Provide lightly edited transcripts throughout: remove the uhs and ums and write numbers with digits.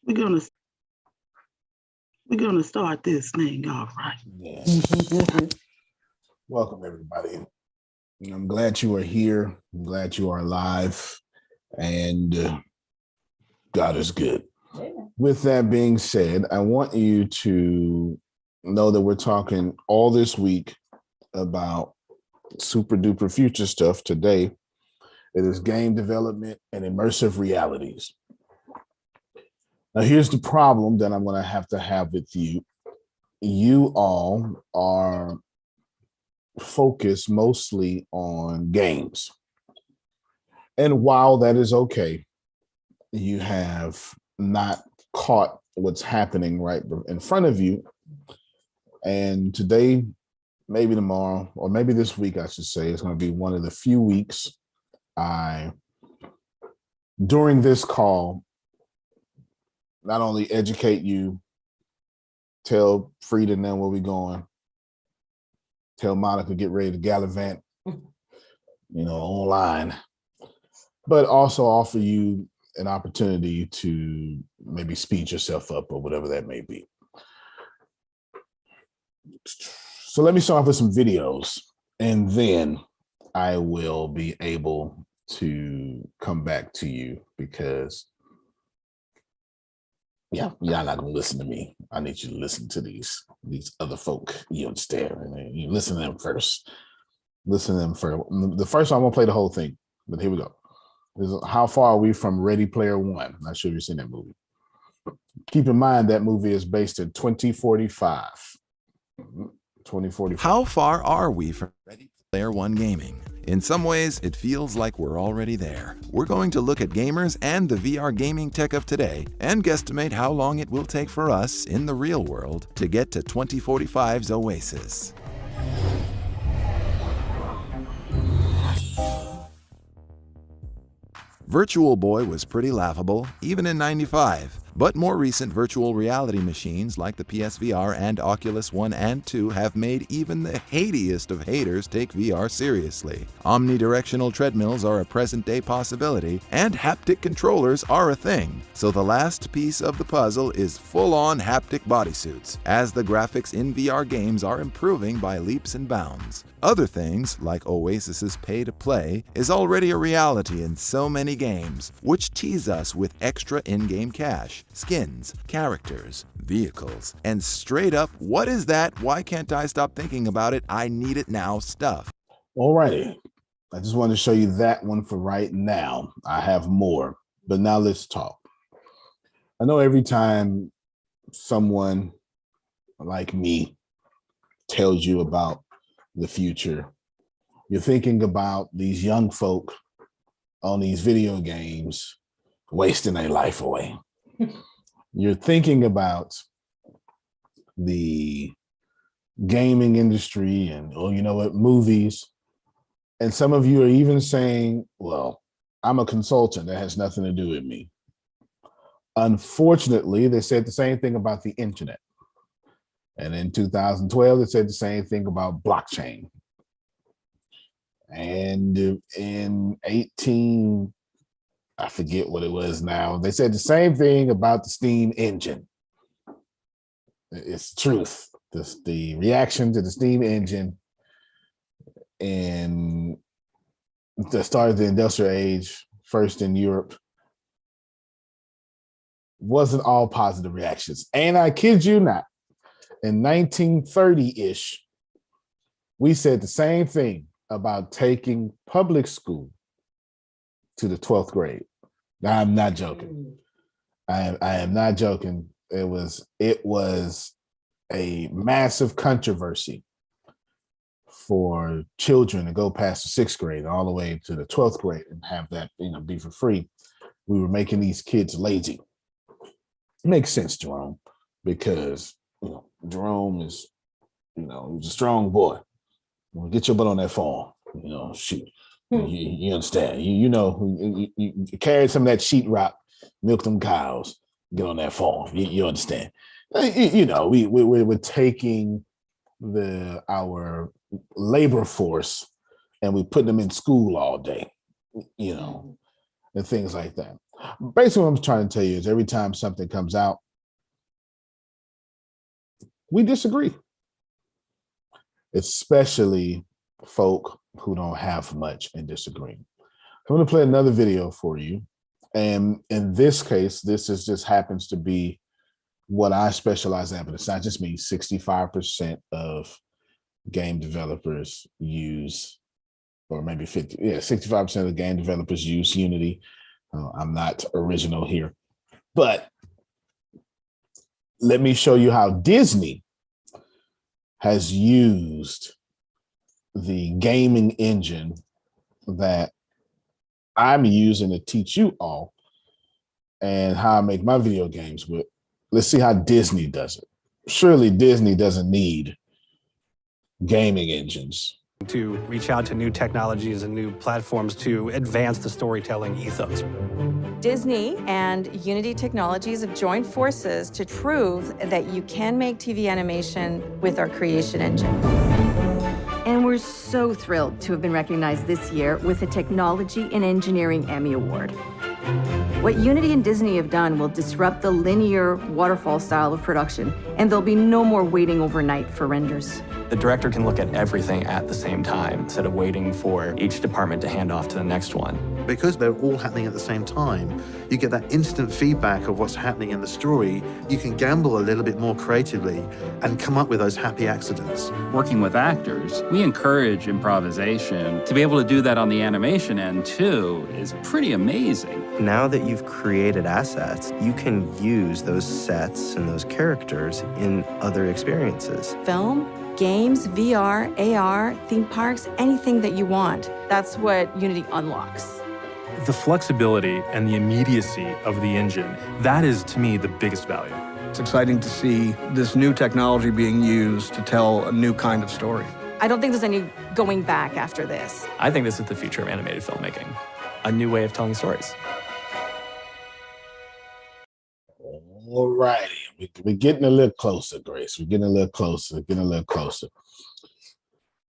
We're gonna we're gonna start this thing off right. Yeah. Welcome, everybody. I'm glad you are here. I'm glad you are alive, and God is good. Yeah. With that being said, I want you to know that we're talking all this week about super duper future stuff. Today, it is game development and immersive realities. Now, here's the problem that I'm going to have with you. You all are focused mostly on games. And while that is okay, you have not caught what's happening right in front of you. And today, maybe tomorrow, or maybe this week, I should say, is going to be one of the few weeks during this call, not only educate you, tell Frida and them where we're going, tell Monica get ready to gallivant, online, but also offer you an opportunity to maybe speed yourself up or whatever that may be. So let me start off with some videos, and then I will be able to come back to you because y'all not gonna listen to me. I need you to listen to these other folk. You understand? You listen to them first. Listen to them first. The first one, I won't play the whole thing, but here we go. How far are we from Ready Player One? I'm not sure if you've seen that movie. Keep in mind that movie is based in 2045. 2045. How far are we from Ready Player One gaming? In some ways, it feels like we're already there. We're going to look at gamers and the VR gaming tech of today and guesstimate how long it will take for us in the real world to get to 2045's Oasis. Virtual Boy was pretty laughable, even in '95. But more recent virtual reality machines like the PSVR and Oculus One and 2 have made even the hatiest of haters take VR seriously. Omnidirectional treadmills are a present-day possibility, and haptic controllers are a thing. So the last piece of the puzzle is full-on haptic bodysuits, as the graphics in VR games are improving by leaps and bounds. Other things, like Oasis's pay-to-play, is already a reality in so many games, which tease us with extra in-game cash, skins, characters, vehicles, and straight up, what is that? Why can't I stop thinking about it? I need it now stuff. Alrighty. I just wanted to show you that one for right now. I have more, but now let's talk. I know every time someone like me tells you about the future, you're thinking about these young folk on these video games wasting their life away. You're thinking about the gaming industry and, movies. And some of you are even saying, well, I'm a consultant. That has nothing to do with me. Unfortunately, they said the same thing about the internet. And in 2012, they said the same thing about blockchain. And in I forget what it was now, they said the same thing about the steam engine. It's the truth. The reaction to the steam engine in the start of the industrial age, first in Europe, wasn't all positive reactions. And I kid you not, in 1930-ish, we said the same thing about taking public school to the 12th grade. Now, I'm not joking. I am not joking. It was a massive controversy for children to go past the 6th grade all the way to the 12th grade and have that, be for free. We were making these kids lazy. It makes sense, Jerome, because Jerome is, he's a strong boy. Get your butt on that phone. Shoot. You understand? You carry some of that sheetrock, milk them cows, get on that farm. You understand? We're taking our labor force and we put them in school all day, and things like that. Basically, what I'm trying to tell you is every time something comes out, we disagree, especially folk who don't have much in disagreeing. I'm going to play another video for you. And in this case, this is just happens to be what I specialize in, but it's not just me. 65% of game developers use, or maybe 50, 65% of the game developers use Unity. I'm not original here, but let me show you how Disney has used the gaming engine that I'm using to teach you all and how I make my video games with. Let's see how Disney does it. Surely Disney doesn't need gaming engines. To reach out to new technologies and new platforms to advance the storytelling ethos. Disney and Unity Technologies have joined forces to prove that you can make TV animation with our creation engine. And we're so thrilled to have been recognized this year with the Technology and Engineering Emmy Award. What Unity and Disney have done will disrupt the linear waterfall style of production, and there'll be no more waiting overnight for renders. The director can look at everything at the same time instead of waiting for each department to hand off to the next one. Because they're all happening at the same time, you get that instant feedback of what's happening in the story. You can gamble a little bit more creatively and come up with those happy accidents. Working with actors, we encourage improvisation. To be able to do that on the animation end too is pretty amazing. Now that you've created assets, you can use those sets and those characters in other experiences. Film, games, VR, AR, theme parks, anything that you want. That's what Unity unlocks. The flexibility and the immediacy of the engine, that is, to me, the biggest value. It's exciting to see this new technology being used to tell a new kind of story. I don't think there's any going back after this. I think this is the future of animated filmmaking, a new way of telling stories. All righty. We're getting a little closer, Grace. We're getting a little closer,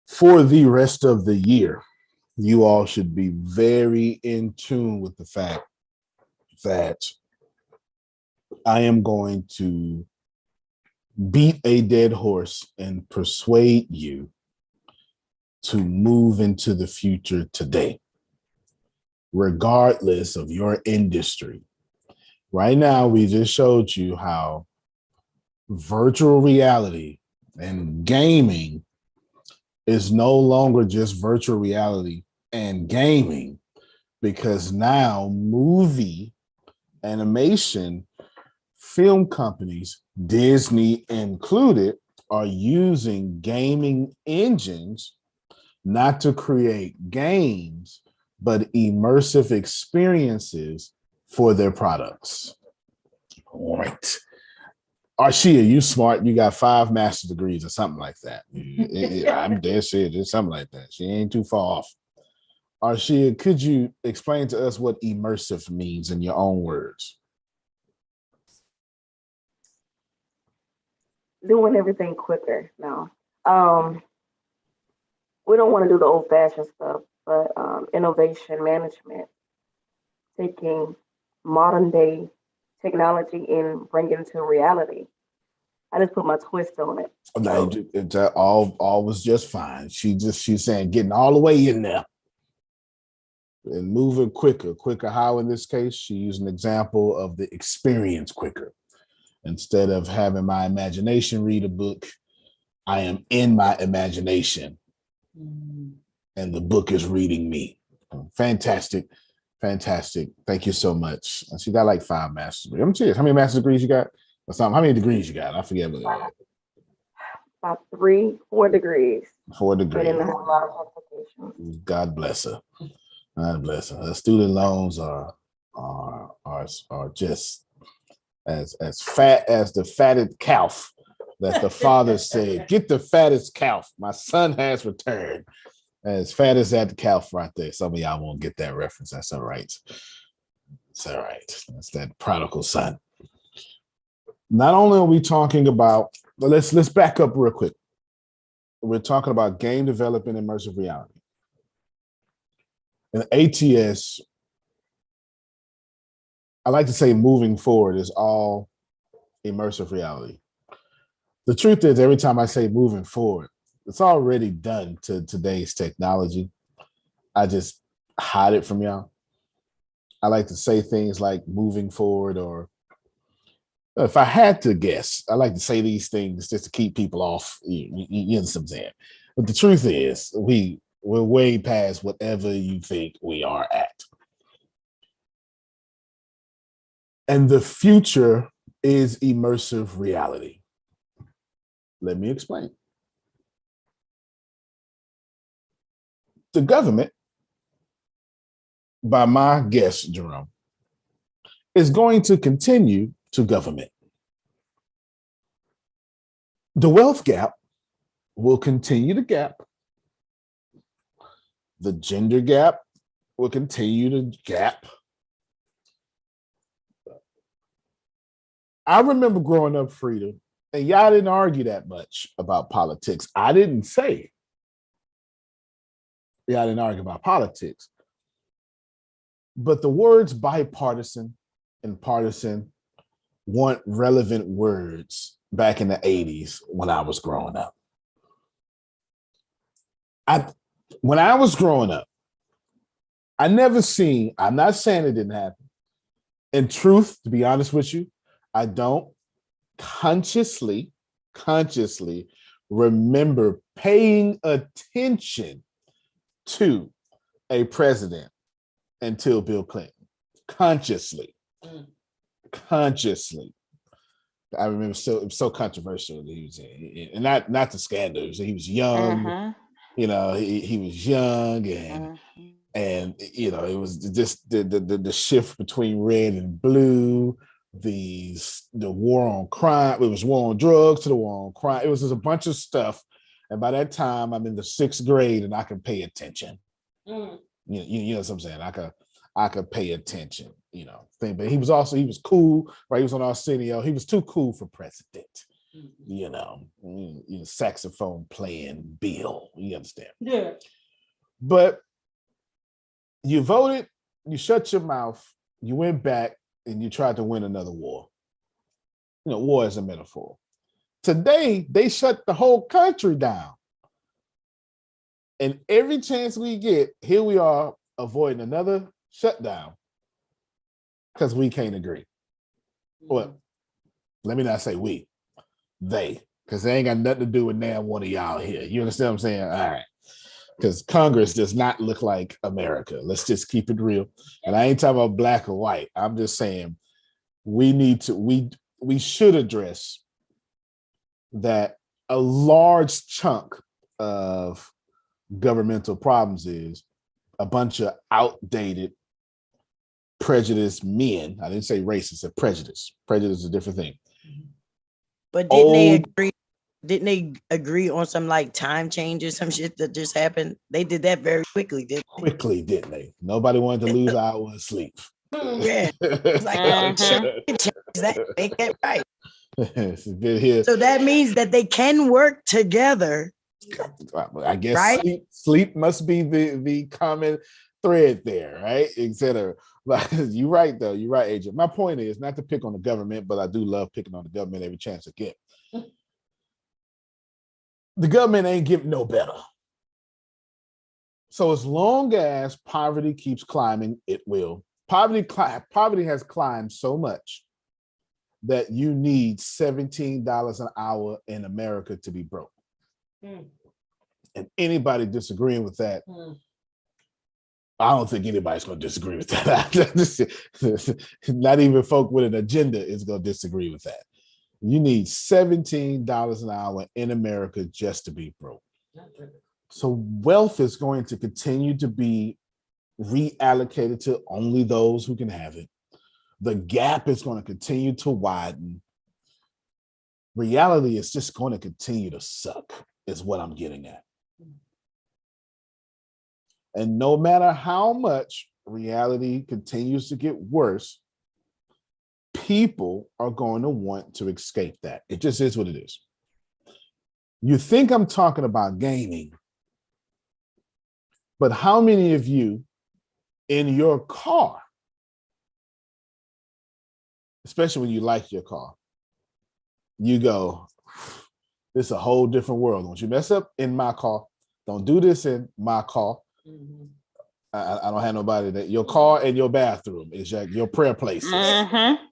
For the rest of the year, you all should be very in tune with the fact that I am going to beat a dead horse and persuade you to move into the future today, regardless of your industry. Right now, we just showed you how virtual reality and gaming is no longer just virtual reality and gaming, because now movie, animation, film companies, Disney included, are using gaming engines not to create games, but immersive experiences for their products. All right. Arshia, you smart. You got 5 master's degrees or something like that. I'm dead serious. It's something like that. She ain't too far off. Arshia, could you explain to us what immersive means in your own words? Doing everything quicker now. We don't want to do the old-fashioned stuff, but innovation management, taking modern-day technology and bringing it to reality. I just put my twist on it. No, it's all was just fine. She's saying getting all the way in there and moving quicker. How in this case, she used an example of the experience quicker. Instead of having my imagination read a book, I am in my imagination and the book is reading me. Fantastic. Thank you so much. She got like 5 master's degrees. I'm serious. How many master's degrees you got? Or something? How many degrees you got? I forget. About 4 degrees. 4 degrees. But in a lot of applications. God bless her. God bless her. Her student loans are just as fat as the fatted calf that the father said, "Get the fattest calf. My son has returned." As fat as that calf right there. Some of y'all won't get that reference. That's all right. It's all right. That's that prodigal son. Not only are we talking about, let's back up real quick. We're talking about game development, immersive reality. And ATS I like to say moving forward is all immersive reality. The truth is, every time I say moving forward, it's already done to today's technology. I just hide it from y'all. I like to say things like moving forward, or if I had to guess, I like to say these things just to keep people off. You know what I'm saying? But the truth is, we're way past whatever you think we are at. And the future is immersive reality. Let me explain. The government, by my guess, Jerome, is going to continue to government. The wealth gap will continue to gap. The gender gap will continue to gap. I remember growing up, Frida, and y'all didn't argue that much about politics. I didn't say. Y'all didn't argue about politics. But the words bipartisan and partisan weren't relevant words back in the 80s when I was growing up. When I was growing up, I never seen, I'm not saying it didn't happen. In truth, to be honest with you, I don't consciously remember paying attention to a president until Bill Clinton. Consciously. I remember it was so controversial that he was in, and not the scandals. He was young, you know, he was young, and you know, it was just the shift between red and blue, the war on crime. It was war on drugs to the war on crime. It was just a bunch of stuff. And by that time, I'm in the 6th grade and I can pay attention. You know what I'm saying? I could pay attention, you know, thing. But he was cool, right? He was on Arsenio. He was too cool for president, you know, saxophone playing Bill. You understand? Yeah. But you voted, you shut your mouth, you went back, and you tried to win another war. You know, war is a metaphor. Today, they shut the whole country down. And every chance we get, here we are avoiding another shutdown because we can't agree. Well, let me not say we, they, because they ain't got nothing to do with now one of y'all here. You understand what I'm saying? All right. Because Congress does not look like America. Let's just keep it real. And I ain't talking about black or white. I'm just saying we should address that a large chunk of governmental problems is a bunch of outdated, prejudiced men. I didn't say racist, I said prejudice. Prejudice is a different thing. But didn't they agree on some like time changes, some shit that just happened? They did that very quickly, didn't they? Quickly, didn't they? Nobody wanted to lose an hour of sleep. Yeah. It's like, that, make that right. So that means that they can work together. I guess right? sleep must be the common thread there, right? Etc. But you're right, though. You're right, Agent. My point is not to pick on the government, but I do love picking on the government every chance I get. The government ain't getting no better. So as long as poverty keeps climbing, it will. Poverty has climbed so much that you need $17 an hour in America to be broke. And anybody disagreeing with that, I don't think anybody's going to disagree with that. Not even folk with an agenda is going to disagree with that. You need $17 an hour in America just to be broke. So wealth is going to continue to be reallocated to only those who can have it. The gap is going to continue to widen. Reality is just going to continue to suck, is what I'm getting at. And no matter how much reality continues to get worse, people are going to want to escape that. It just is what it is. You think I'm talking about gaming, but how many of you in your car especially when you like your car, you go, this is a whole different world. Don't you mess up in my car. Don't do this in my car. Mm-hmm. I don't have nobody that your car and your bathroom is your prayer places. Mm-hmm.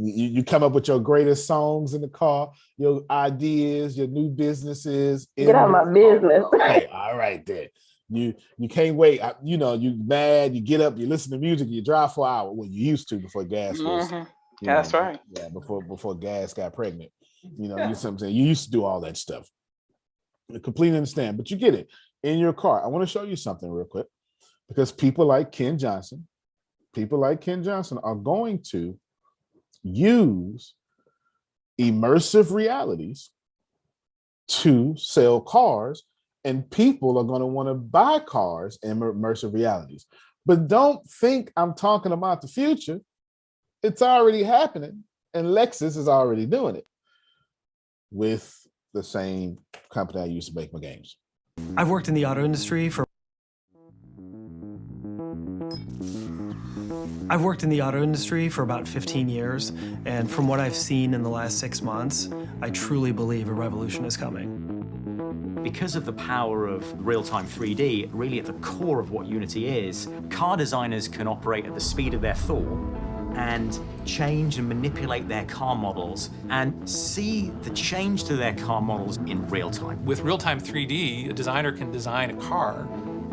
You come up with your greatest songs in the car, your ideas, your new businesses. Get out of my business. Oh, all right then. You can't wait. You mad. You get up. You listen to music. You drive for an hour. Well, you used to before gas was. That's right. Yeah, before gas got pregnant. You know what I'm saying? You used to do all that stuff. I completely understand, but you get it in your car. I want to show you something real quick because people like Ken Johnson are going to use immersive realities to sell cars, and people are going to want to buy cars in immersive realities. But don't think I'm talking about the future. It's already happening, and Lexus is already doing it with the same company I used to make my games. I've worked in the auto industry for about 15 years, and from what I've seen in the last 6 months, I truly believe a revolution is coming. Because of the power of real-time 3D, really at the core of what Unity is, car designers can operate at the speed of their thought and change and manipulate their car models and see the change to their car models in real time. With real-time 3D, a designer can design a car,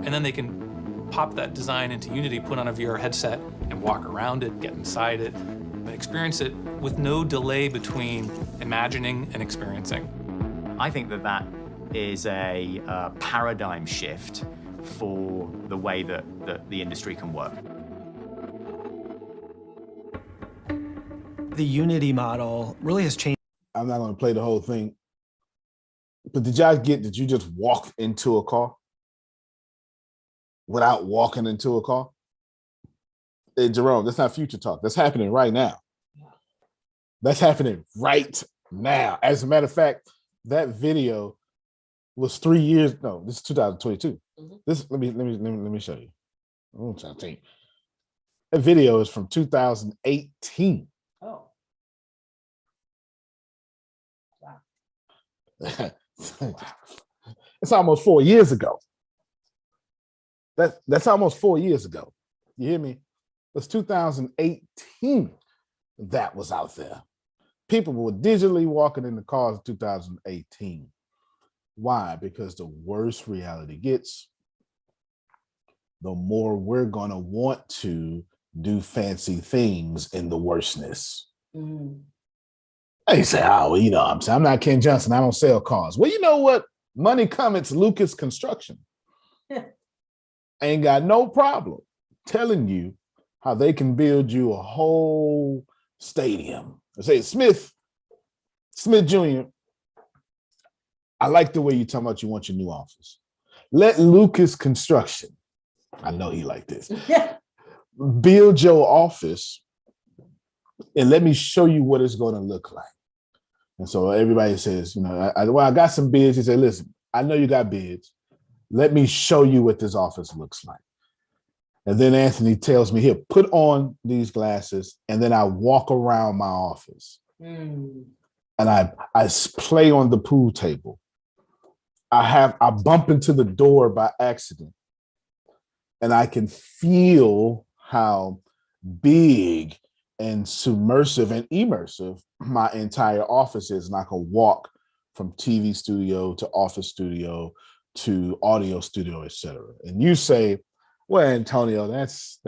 and then they can pop that design into Unity, put on a VR headset, and walk around it, get inside it, and experience it with no delay between imagining and experiencing. I think that is a paradigm shift for the way that the industry can work. The Unity model really has changed. I'm not going to play the whole thing, but did y'all get that you just walked into a car without walking into a car? Hey, Jerome, that's not future talk. That's happening right now. That's happening right now. As a matter of fact, that video was 3 years. No, this is 2022. This let me show you. I'm trying to think. That video is from 2018. Oh. It's almost 4 years ago. That's almost 4 years ago. You hear me? It was 2018 that was out there. People were digitally walking in the cars in 2018. Why? Because the worse reality gets, the more we're going to want to do fancy things in the worseness. Mm-hmm. They say, oh, well, I'm not Ken Johnson. I don't sell cars. Well, you know what? Money Comets Lucas Construction ain't got no problem telling you how they can build you a whole stadium. I say, Smith Jr., I like the way you talking about you want your new office. Let Lucas Construction, I know he like this, build your office and let me show you what it's going to look like. And so everybody says, I got some bids. He said, listen, I know you got bids. Let me show you what this office looks like. And then Anthony tells me, here, put on these glasses. And then I walk around my office. And I play on the pool table. I bump into the door by accident. And I can feel how big and submersive and immersive my entire office is. And I can walk from TV studio to office studio to audio studio, etc. And you say, well, Antonio, that's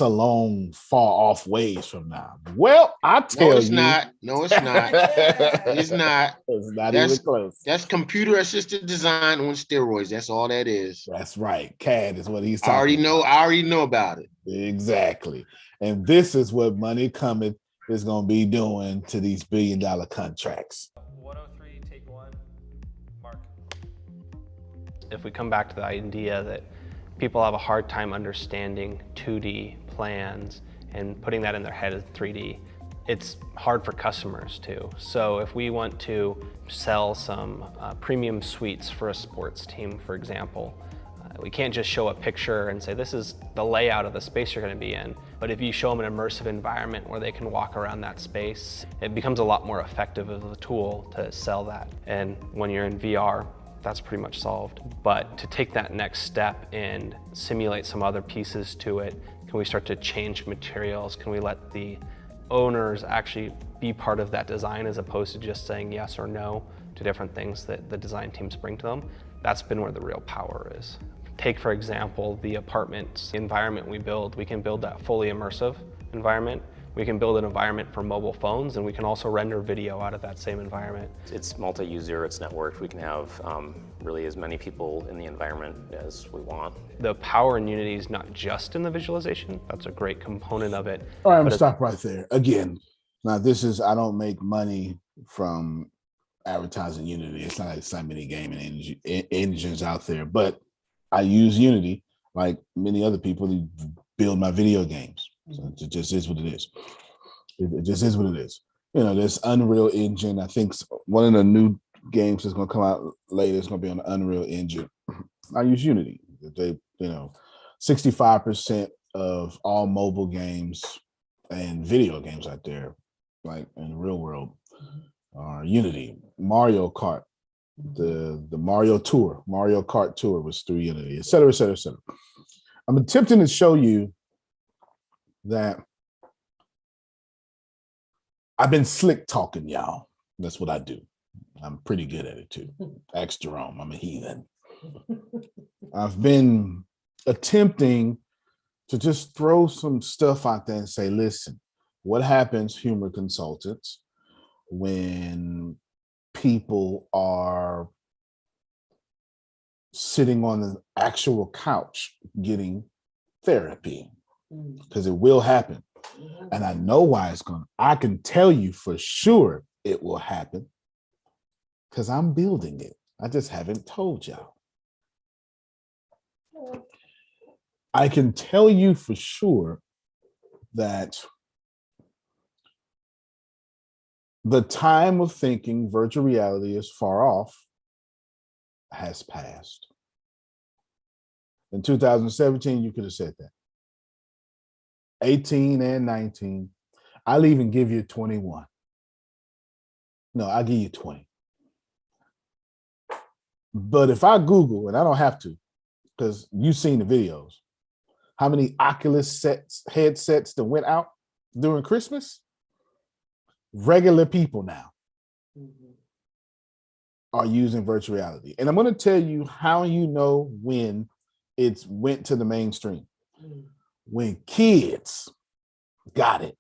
a long, far off ways from now. Well, I tell you. No, it's not. No, it's not. It's not. It's not even close. That's computer-assisted design on steroids. That's all that is. That's right. CAD is what he's talking about. I already know about it. Exactly. And this is what Money Cometh is going to be doing to these billion-dollar contracts. 103, take one. Mark. If we come back to the idea that people have a hard time understanding 2D plans and putting that in their head as 3D, it's hard for customers too. So if we want to sell some premium suites for a sports team, for example, We can't just show a picture and say, this is the layout of the space you're going to be in. But if you show them an immersive environment where they can walk around that space, it becomes a lot more effective as a tool to sell that. And when you're in VR, that's pretty much solved. But to take that next step and simulate some other pieces to it, can we start to change materials? Can we let the owners actually be part of that design as opposed to just saying yes or no to different things that the design teams bring to them? That's been where the real power is. Take, for example, the apartment environment we build. We can build that fully immersive environment. We can build an environment for mobile phones, and we can also render video out of that same environment. It's multi-user, it's networked. We can have really as many people in the environment as we want. The power in Unity is not just in the visualization. That's a great component of it. All right, I'm gonna stop right there. Again, now I don't make money from advertising Unity. It's not like so many gaming engines out there, but I use Unity like many other people to build my video games. So it just is what it is. It just is what it is. You know, this Unreal Engine, I think one of the new games that's going to come out later is going to be on the Unreal Engine. I use Unity. 65% of all mobile games and video games out there, like in the real world, are Unity. Mario Kart, the Mario Kart Tour was through Unity, et cetera, et cetera, et cetera. I'm attempting to show you that I've been slick talking, y'all. That's what I do. I'm pretty good at it too. Ask Jerome, I'm a heathen. I've been attempting to just throw some stuff out there and say, listen, what happens, humor consultants, when people are sitting on the actual couch getting therapy? Because it will happen. And I know why it's going to. I can tell you for sure it will happen because I'm building it. I just haven't told y'all. I can tell you for sure that the time of thinking virtual reality is far off has passed. In 2017, you could have said that. 18 and 19. I'll even give you 21. No, I'll give you 20. But if I Google, and I don't have to, because you've seen the videos, how many Oculus headsets that went out during Christmas? Regular people now are using virtual reality. And I'm going to tell you how you know when it went to the mainstream. When kids got it.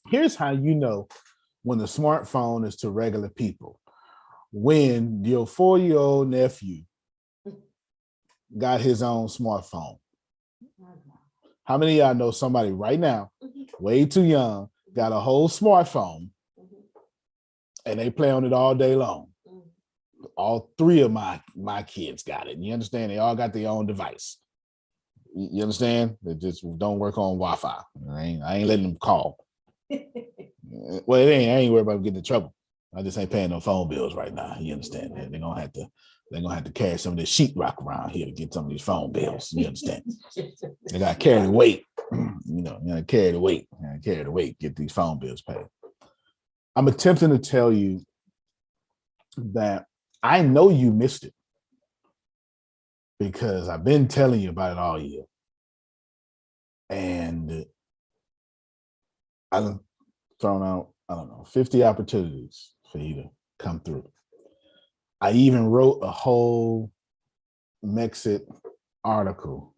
Here's how you know when the smartphone is to regular people. When your 4-year-old nephew got his own smartphone. How many of y'all know somebody right now, way too young, got a whole smartphone and they play on it all day long? All 3 of my kids got it. You understand? They all got their own device. You understand? They just don't work on Wi-Fi. I ain't letting them call. Well, I ain't worried about getting in trouble. I just ain't paying no phone bills right now. You understand? They're gonna have to carry some of this sheetrock around here to get some of these phone bills. You understand? They gotta carry the weight. You gotta carry the weight. Get these phone bills paid. I'm attempting to tell you that I know you missed it, because I've been telling you about it all year. And I've thrown out, 50 opportunities for you to come through. I even wrote a whole Mexit article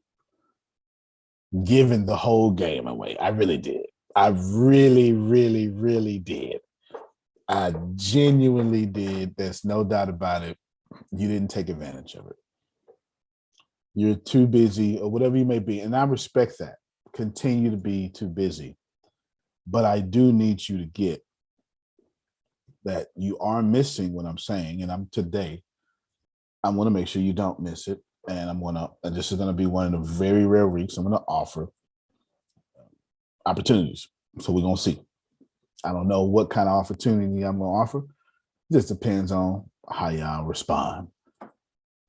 giving the whole game away. I really did. I really, really, really did. I genuinely did. There's no doubt about it. You didn't take advantage of it. You're too busy or whatever you may be. And I respect that. Continue to be too busy. But I do need you to get that you are missing what I'm saying. And I'm going to make sure you don't miss it. And this is going to be one of the very rare weeks I'm going to offer opportunities. So we're going to see. I don't know what kind of opportunity I'm going to offer. It just depends on how y'all respond.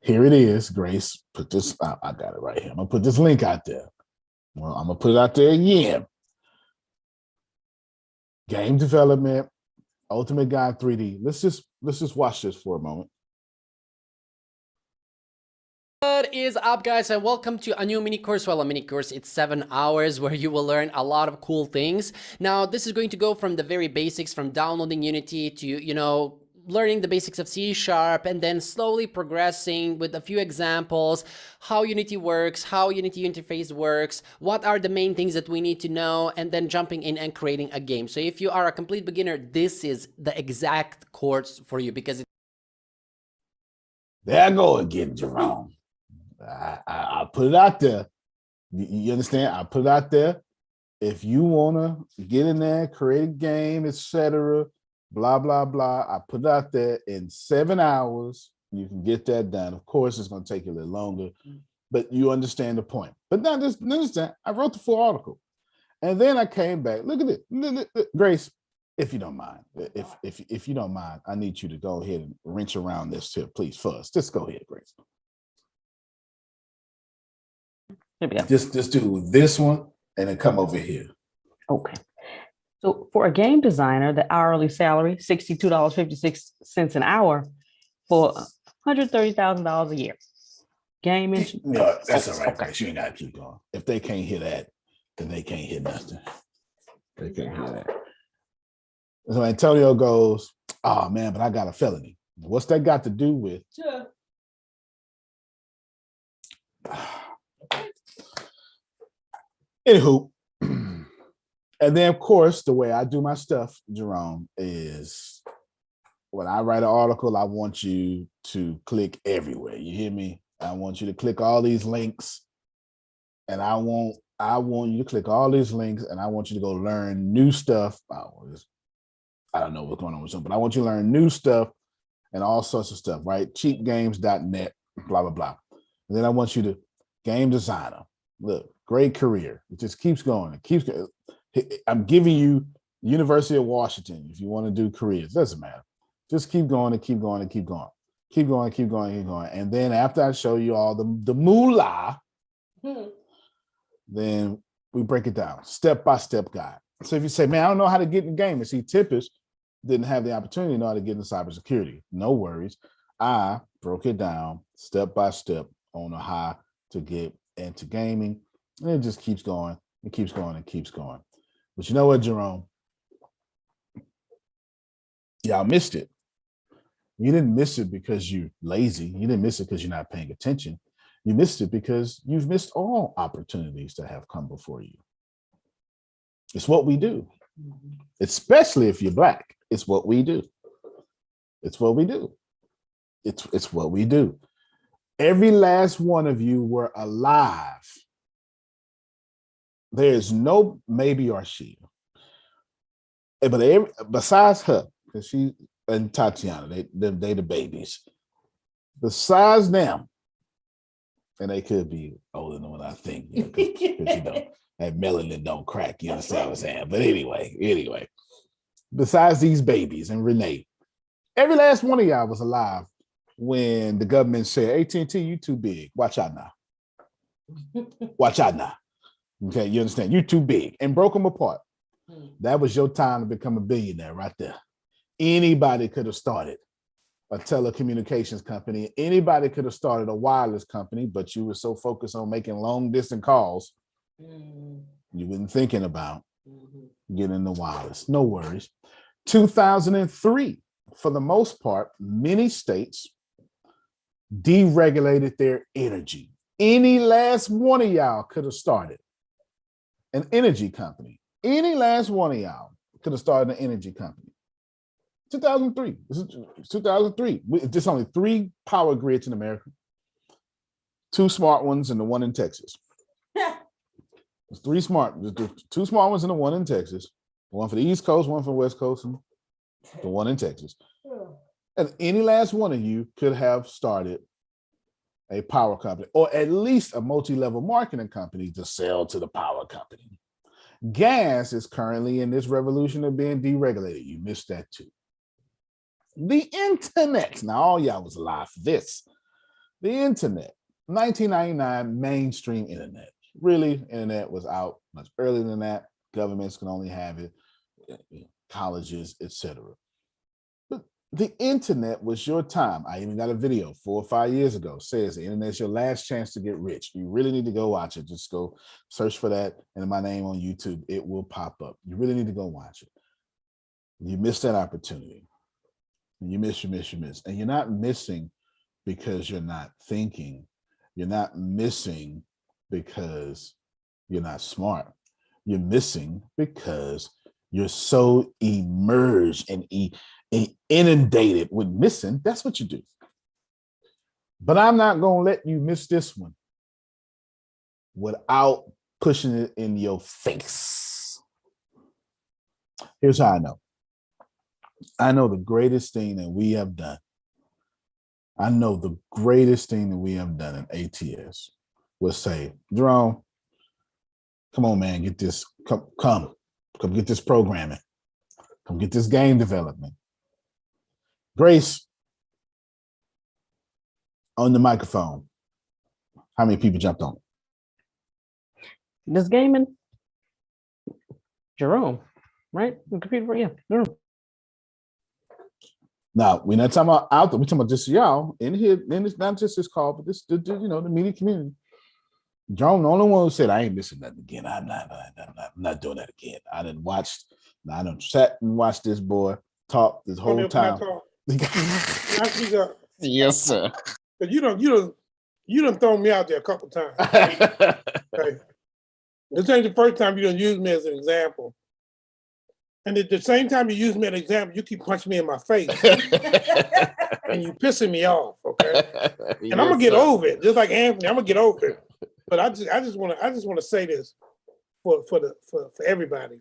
Here it is, Grace. Put this, I got it right here. I'm gonna put this link out there. Well, I'm gonna put it out there again. Game development, Ultimate Guide 3D. Let's just watch this for a moment. What is up, guys, and welcome to a new mini course. Well, a mini course, it's 7 hours where you will learn a lot of cool things. Now, this is going to go from the very basics, from downloading Unity to, you know, learning the basics of C#, and then slowly progressing with a few examples, how Unity works, how Unity interface works, what are the main things that we need to know, and then jumping in and creating a game. So if you are a complete beginner, this is the exact course for you, because There I go again, Jerome. I put it out there. You understand? I put it out there. If you want to get in there, create a game, etc., blah, blah, blah. I put it out there in 7 hours. You can get that done. Of course, it's going to take you a little longer, but you understand the point. But now just understand, I wrote the full article. And then I came back. Look at it. Grace, if you don't mind, if you don't mind, I need you to go ahead and wrench around this tip, please, first. Just go ahead, Grace. Just do this one and then come over here. Okay. So for a game designer, the hourly salary, $62.56 an hour for $130,000 a year. Game engineer. No, that's all right, Grace. You ain't got to keep going. If they can't hear that, then they can't hear nothing. They can't hear that. So Antonio goes, oh man, but I got a felony. What's that got to do with? Sure. Anywho, and then of course, the way I do my stuff, Jerome, is when I write an article, I want you to click everywhere. You hear me? I want you to click all these links, and I want you to click all these links, and I want you to go learn new stuff. I don't know what's going on with them, but I want you to learn new stuff and all sorts of stuff, right? Cheapgames.net, blah, blah, blah. And then I want you to game designer. Look, great career. It just keeps going. It keeps going. I'm giving you University of Washington if you want to do careers. Doesn't matter. Just keep going and keep going and keep going. Keep going, keep going, keep going. And then after I show you all the moolah, then we break it down, step-by-step guide. So if you say, man, I don't know how to get in the game, and see Tippis didn't have the opportunity to know how to get into cybersecurity. No worries. I broke it down step-by-step on how to get into gaming. And it just keeps going. It keeps going and keeps going. But you know what, Jerome? Y'all missed it. You didn't miss it because you're lazy. You didn't miss it because you're not paying attention. You missed it because you've missed all opportunities that have come before you. It's what we do, especially if you're Black. It's what we do. It's what we do. It's what we do. Every last one of you were alive. There is no maybe or she. But besides her, because she and Tatiana, they the babies. Besides them, and they could be older than what I think, you know, 'cause, you know, that melanin don't crack, you understand what I'm saying? But anyway, besides these babies and Renee, every last one of y'all was alive when the government said, AT&T, you too big. Watch out now. Watch out now. Okay, you understand? You're too big, and broke them apart. That was your time to become a billionaire right there. Anybody could have started a telecommunications company. Anybody could have started a wireless company, but you were so focused on making long distance calls, you weren't thinking about getting into wireless. No worries. 2003, for the most part, many states deregulated their energy. Any last one of y'all could have started an energy company. Any last one of y'all could have started an energy company. 2003. This is 2003. There's only 3 power grids in America. 2 smart ones and the one in Texas. There's 2 smart ones and the one in Texas. One for the East Coast, one for the West Coast, and the one in Texas. And any last one of you could have started a power company, or at least a multi-level marketing company to sell to the power company. Gas is currently in this revolution of being deregulated. You missed that too. The internet. Now, all y'all was alive for this. The internet, 1999 mainstream internet. Really, internet was out much earlier than that. Governments can only have it, colleges, etc. But the internet was your time. I even got a video 4 or 5 years ago. Says the internet's your last chance to get rich. You really need to go watch it. Just go search for that and my name on YouTube. It will pop up. You really need to go watch it. You missed that opportunity. You miss. And you're not missing because you're not thinking. You're not missing because you're not smart. You're missing because you're so immersed and inundated with missing. That's what you do. But I'm not going to let you miss this one without pushing it in your face. Here's how I know. I know the greatest thing that we have done. I know the greatest thing that we have done in ATS was say, Jerome, come on, man, get this, come get this programming. Come get this game development. Grace, on the microphone, how many people jumped on? This gaming, Jerome, right? The computer, yeah, Jerome. Now, we're not talking about out there. We're talking about just y'all in here. And it's not just this call, but this, the media community. Jerome, the only one who said, I ain't missing nothing again. I'm not doing that again. I done sat and watched this boy talk this whole time. Yes, sir. But you done thrown me out there a couple times. Okay. This ain't the first time you done used me as an example. And at the same time you use me as an example, you keep punching me in my face. And you pissing me off, okay? And I'm gonna get over it. Just like Anthony, I'm gonna get over it. But I just wanna say this for everybody.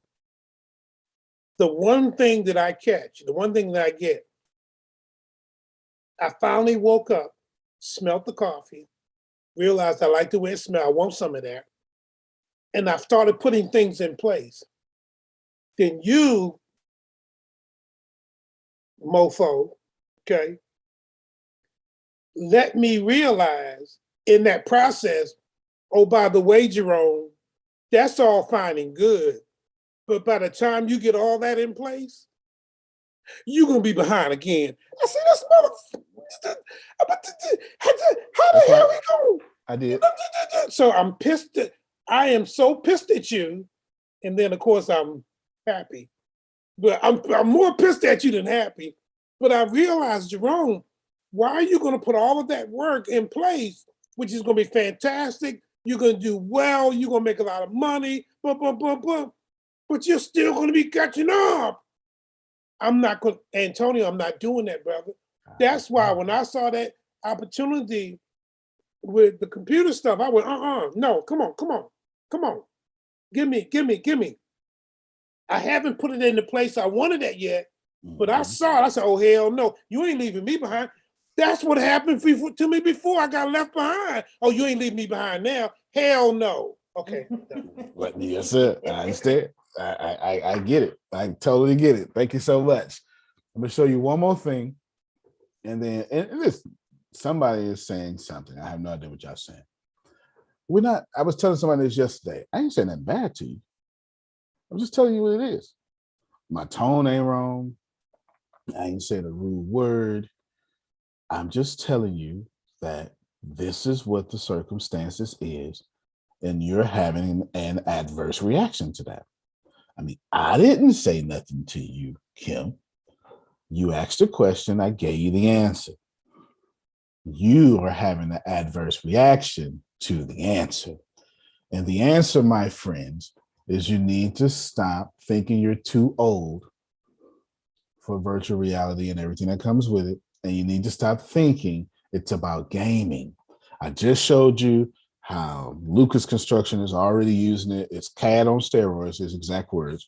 The one thing that I catch, the one thing that I get, I finally woke up, smelled the coffee, realized I like the way it smells, I want some of that. And I started putting things in place. Then you, mofo, okay, let me realize in that process, oh, by the way, Jerome, that's all fine and good. But by the time you get all that in place, you're going to be behind again. I said, this motherfucker, how the hell we go? I did. So I'm pissed. I am so pissed at you. And then, of course, I'm happy. But I'm more pissed at you than happy. But I realized, Jerome, why are you going to put all of that work in place, which is going to be fantastic? You're going to do well. You're going to make a lot of money. But you're still going to be catching up. Antonio, I'm not doing that, brother. That's why when I saw that opportunity with the computer stuff, I went, no, come on. Give me. I haven't put it in the place I wanted it yet, but I saw it. I said, oh, hell no, you ain't leaving me behind. That's what happened to me before I got left behind. Oh, you ain't leaving me behind now? Hell no. Okay. Yes, sir. I understand. I get it. I totally get it. Thank you so much. I'm gonna show you one more thing, and then listen, somebody is saying something. I have no idea what y'all saying. I was telling somebody this yesterday. I ain't saying nothing bad to you. I'm just telling you what it is. My tone ain't wrong. I ain't saying a rude word. I'm just telling you that this is what the circumstances is, and you're having an adverse reaction to that. I mean, I didn't say nothing to you, Kim. You asked a question, I gave you the answer. You are having an adverse reaction to the answer. And the answer, my friends, is you need to stop thinking you're too old for virtual reality and everything that comes with it. And you need to stop thinking it's about gaming. I just showed you how Lucas Construction is already using it. It's CAD on steroids, his exact words.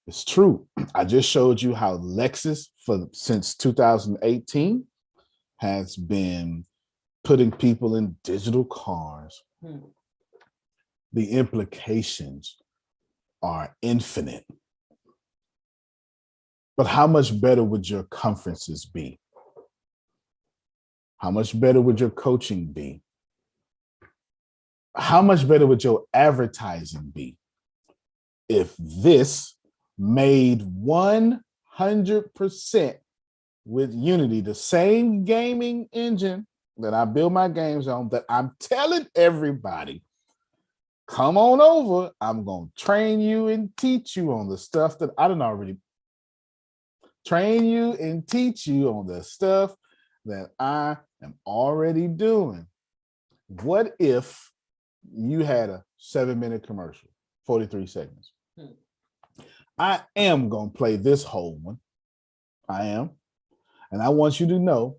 It's true. I just showed you how Lexus, since 2018, has been putting people in digital cars. The implications are infinite. But how much better would your conferences be? How much better would your coaching be? How much better would your advertising be if this made 100% with Unity, the same gaming engine that I build my games on, that I'm telling everybody, come on over. I'm going to train you and teach you on the stuff that I didn't already train you and teach you on the stuff that I am already doing. What if you had a 7-minute commercial, 43 seconds? I am going to play this whole one. I am. And I want you to know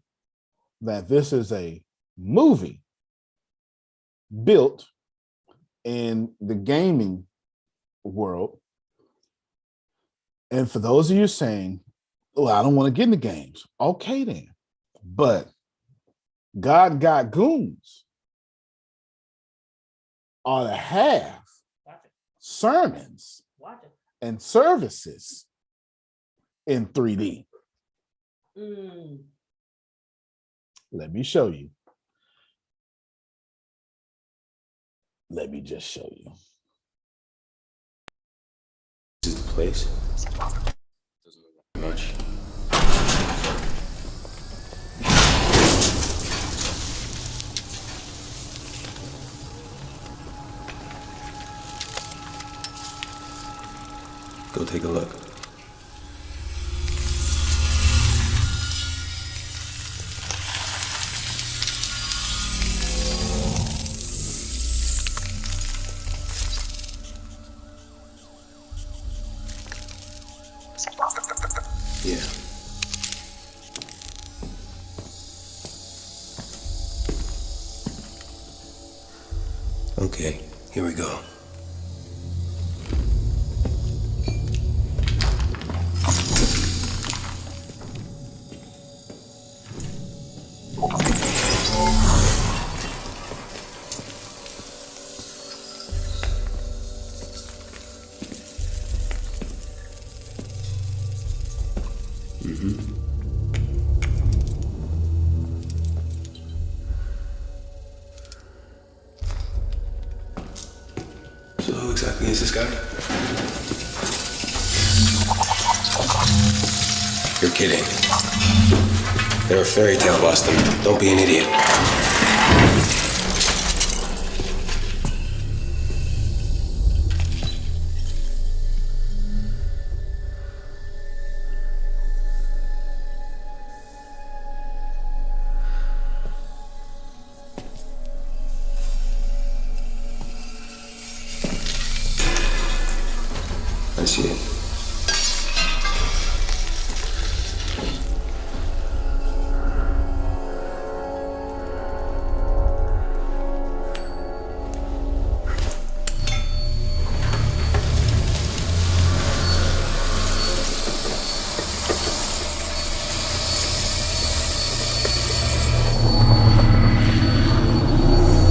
that this is a movie built in the gaming world. And for those of you saying, well, I don't want to get into games. Okay, then. But God Got Goons ought to have sermons and services in 3D. Let me show you. Let me just show you. This is the place. Doesn't look like much. Go take a look. Yeah. Okay, here we go. So who exactly is this guy? You're kidding. They're a fairy tale, Boston. Don't be an idiot. I see it.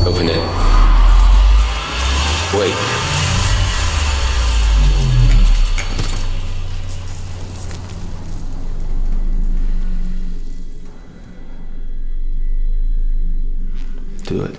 Open it. Wait. Do it.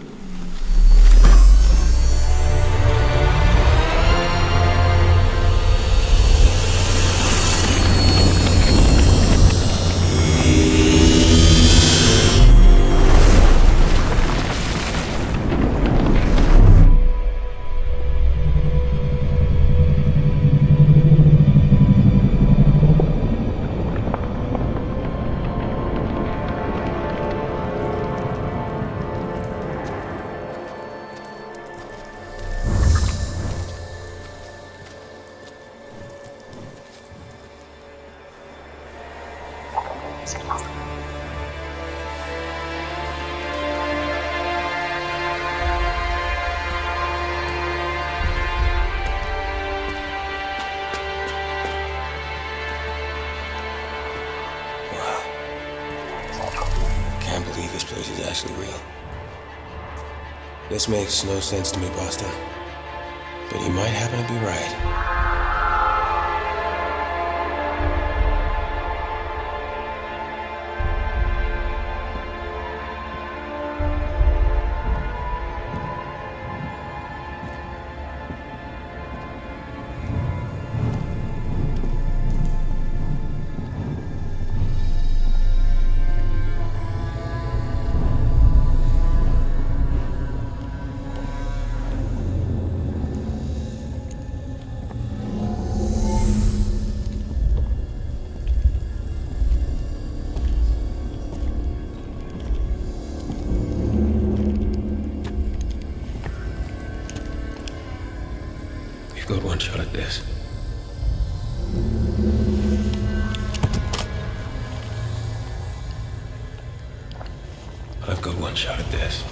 Can't believe this place is actually real. This makes no sense to me, Boston. But you might happen to be right. one shot at this.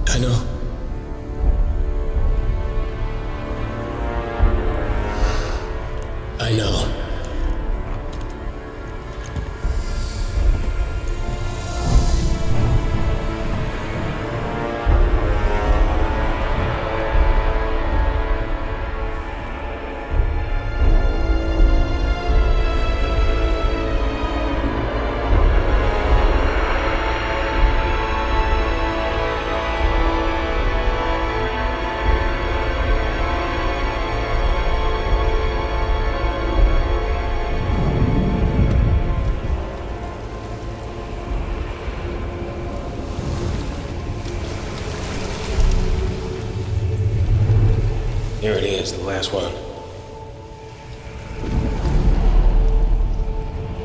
I know. I know. Here it is, the last one.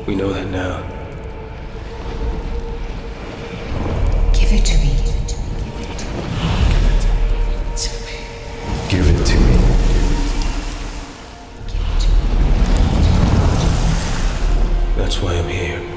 We know that now. Give it to me. Give it to me. That's why I'm here.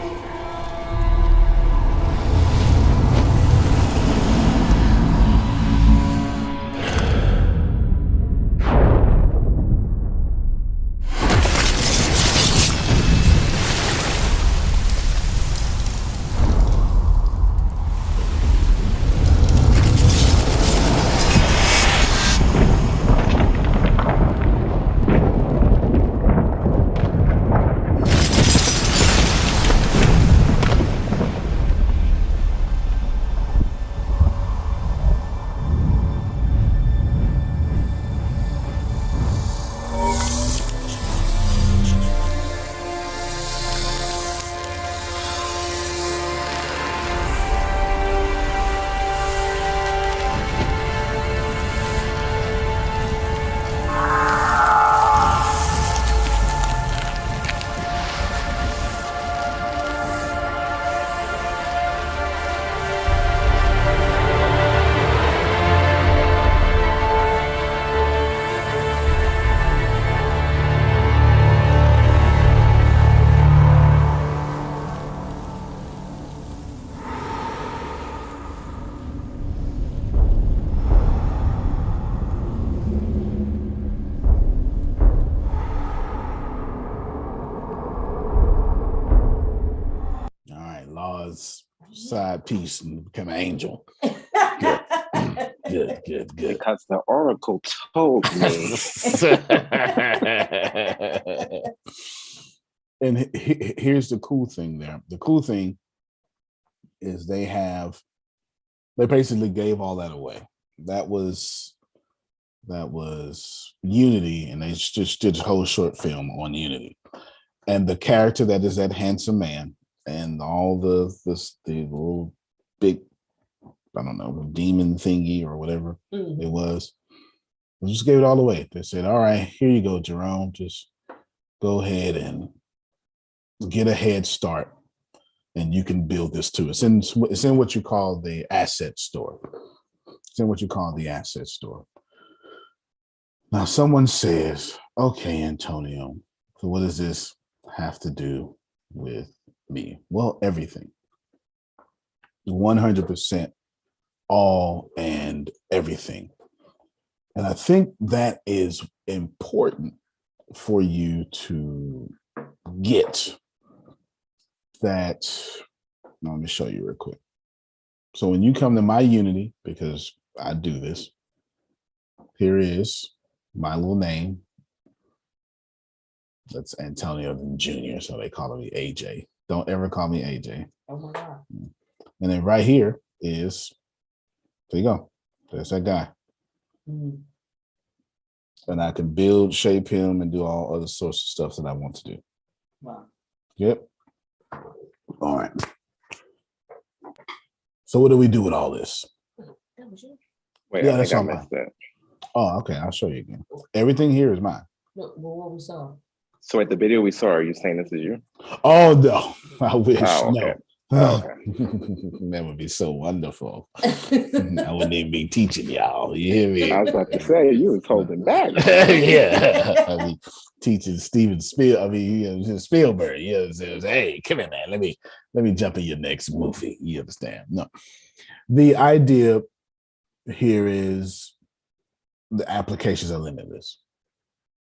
Side piece and become an angel. Good. Because the oracle told me. And here's the cool thing there. The cool thing is they basically gave all that away. That was Unity, and they just did a whole short film on Unity. And the character that is that handsome man and all the little big, I don't know, demon thingy or whatever it was. They just gave it all away. They said, all right, here you go, Jerome. Just go ahead and get a head start and you can build this too. It's in what you call the asset store. It's in what you call the asset store. Now someone says, okay, Antonio, so what does this have to do with me? Well, everything. 100%, all and everything. And I think that is important for you to get that. Now, let me show you real quick. So when you come to my Unity, because I do this, here is my little name. That's Antonio Jr., so they call me AJ. Don't ever call me AJ. Oh my God. And then right here is, there you go. There's that guy. Mm. And I can build, shape him, and do all other sorts of stuff that I want to do. Wow. Yep. All right. So what do we do with all this? Wait, Yeah, I that's think I all missed that. Oh, okay. I'll show you again. Everything here is mine. Look, what we saw. So at the video we saw, are you saying this is you? Oh, no. I wish. Oh, okay. That would be so wonderful. I wouldn't even be teaching y'all. You hear me? I was about to say you was holding back. Yeah, I mean, teaching Spielberg. You know, says, hey, come here, man. Let me jump in your next movie. You understand? No, the idea here is the applications are limitless.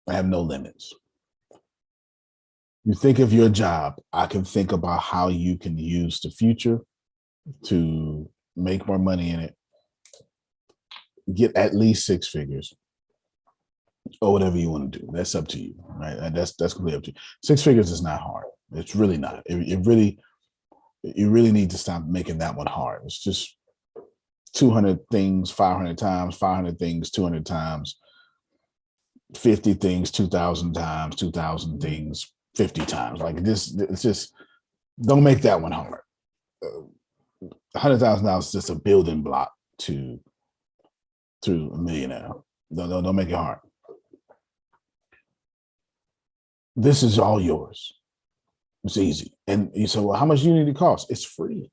I have no limits. You think of your job, I can think about how you can use the future to make more money in it, get at least 6 figures, or whatever you want to do. That's up to you, right? That's completely up to you. 6 figures is not hard. It's really not. You really need to stop making that one hard. It's just 200 things 500 times, 500 things 200 times, 50 things 2,000 times, 2,000 things 50 times. Like this, it's just, don't make that one hard. $100,000 is just a building block to a millionaire. Don't make it hard. This is all yours. It's easy. And you say, well, how much Unity cost? It's free.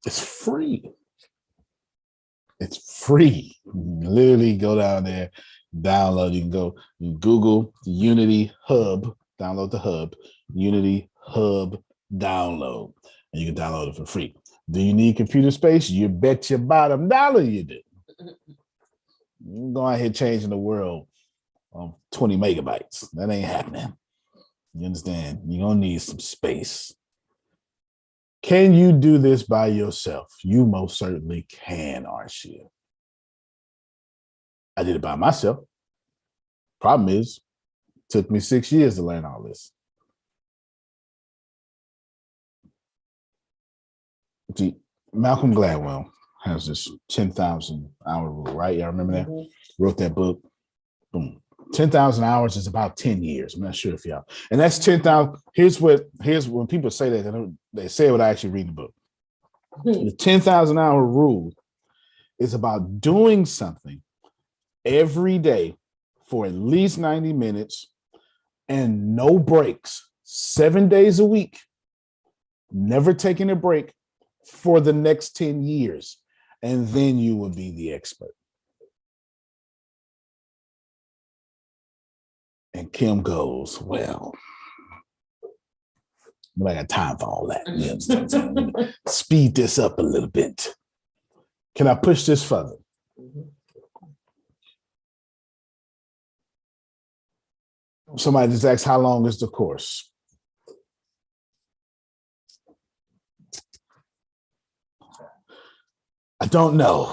It's free. It's free. You can literally go down there, download. You can go, you Google the Unity Hub, download the Hub, Unity Hub download, and you can download it for free. Do you need computer space? You bet your bottom dollar you do. You're going out here changing the world on 20 megabytes. That ain't happening. You understand? You're going to need some space. Can you do this by yourself? You most certainly can, Arshia. I did it by myself. Problem is, it took me 6 years to learn all this. See, Malcolm Gladwell has this 10,000 hour rule, right? Y'all remember that? Wrote that book. Boom. 10,000 hours is about 10 years. I'm not sure if y'all, and that's 10,000. Here's when people say that, they say what I actually read in the book. The 10,000 hour rule is about doing something every day for at least 90 minutes and no breaks, 7 days a week, never taking a break for the next 10 years. And then you will be the expert. And Kim goes, well, I got time for all that. You understand? Speed this up a little bit. Can I push this further? Somebody just asked, how long is the course? I don't know.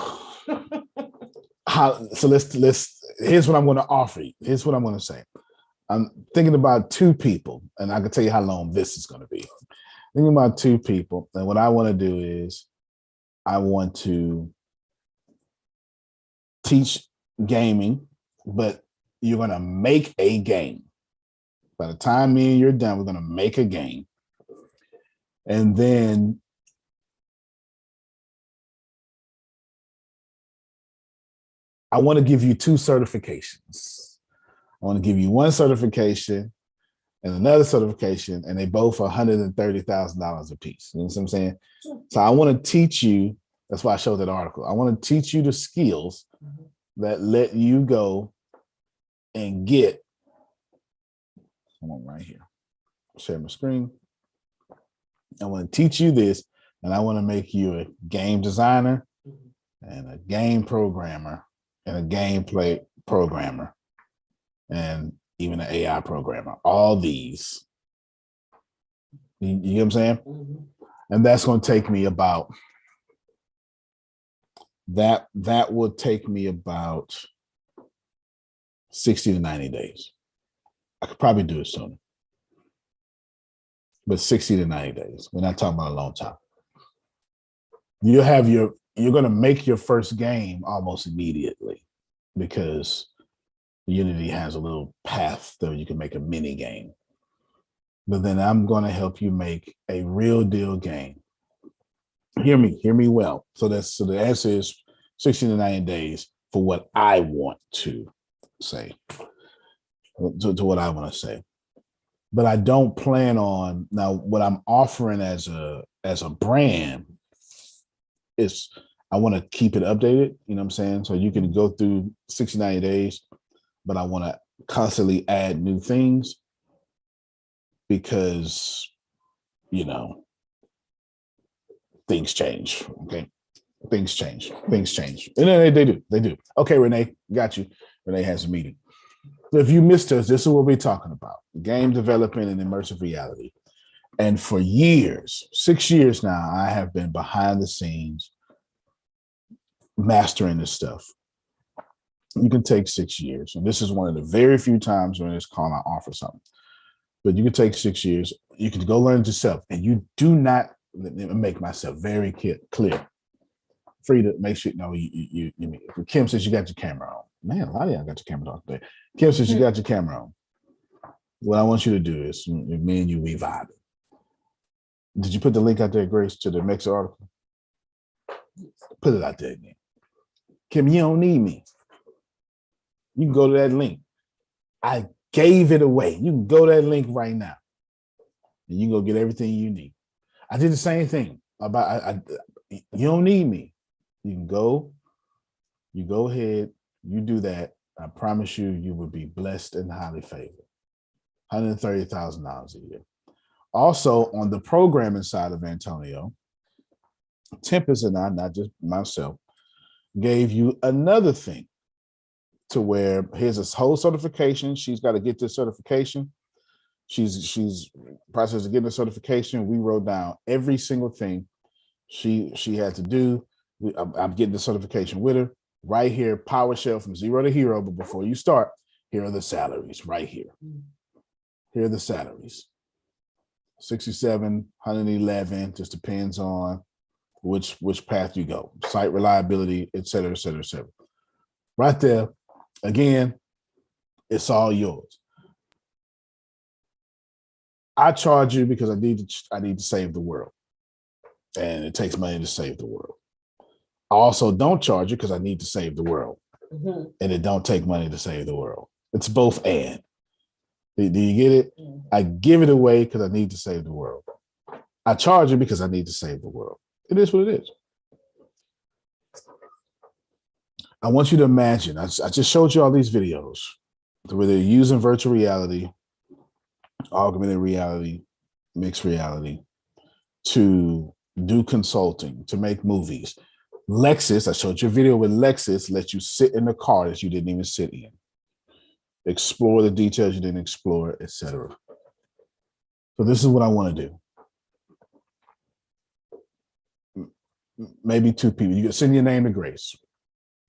So here's what I'm going to offer you. Here's what I'm going to say. I'm thinking about 2 people, and I can tell you how long this is going to be. Thinking about 2 people, and what I want to do is I want to teach gaming, but you're going to make a game. By the time me and you're done, we're going to make a game. And then I want to give you 2 certifications. I want to give you one certification and another certification, and they both are $130,000 a piece. You know what I'm saying? So I want to teach you, that's why I showed that article. I want to teach you the skills that let you go and get, come on right here, share my screen. I want to teach you this, and I want to make you a game designer and a game programmer and a gameplay programmer and even an AI programmer. All these, you know what I'm saying? And that's going to take me about, that will take me about 60 to 90 days. I could probably do it sooner, but 60 to 90 days. We're not talking about a long time. You're going to make your first game almost immediately, because Unity has a little path that you can make a mini game. But then I'm going to help you make a real deal game. Hear me well. So the answer is 60 to 90 days for what I want to say. To what I want to say. but I don't plan on now what I'm offering as a brand is I want to keep it updated, you know what I'm saying? So you can go through 60, 90 days, but I want to constantly add new things because, you know, things change. Okay. Things change. Things change. And then they do. They do. Okay, Renee, got you. Renee has a meeting. So if you missed us, this is what we're talking about. Game development and immersive reality. And for years, 6 years now, I have been behind the scenes mastering this stuff. You can take 6 years. And this is one of the very few times when this call I offer something. But you can take 6 years. You can go learn it yourself. And you do not, let me make myself very clear. Free to make sure, no, you Kim says you got your camera on. Man, a lot of y'all got your camera on today. Kim says you got your camera on. What I want you to do is, me and you, we vibing. Did you put the link out there, Grace, to the Mexa article? Put it out there again. Kim, you don't need me. You can go to that link. I gave it away. You can go to that link right now. And you can go get everything you need. I did the same thing. You don't need me. You can go, you go ahead, you do that. I promise you, you will be blessed and highly favored. $130,000 a year. Also, on the programming side of Antonio, Tempest and I, not just myself, gave you another thing to where here's a whole certification. She's got to get this certification. She's process of getting the certification. We wrote down every single thing she had to do. I'm getting the certification with her right here. PowerShell from zero to hero. But before you start, here are the salaries right here. Here are the salaries. 67, 111, just depends on which path you go. Site reliability, et cetera, et cetera, et cetera. Right there, again, it's all yours. I charge you because I need to save the world. And it takes money to save the world. I also don't charge you because I need to save the world. Mm-hmm. And it don't take money to save the world. It's both and. Do you get it? Mm-hmm. I give it away because I need to save the world. I charge you because I need to save the world. It is what it is. I want you to imagine, I just showed you all these videos where they're using virtual reality, augmented reality, mixed reality to do consulting, to make movies. Lexus, I showed you a video with Lexus, let you sit in the car that you didn't even sit in. Explore the details you didn't explore, etc. So this is what I want to do. Maybe two people. You can send your name to Grace.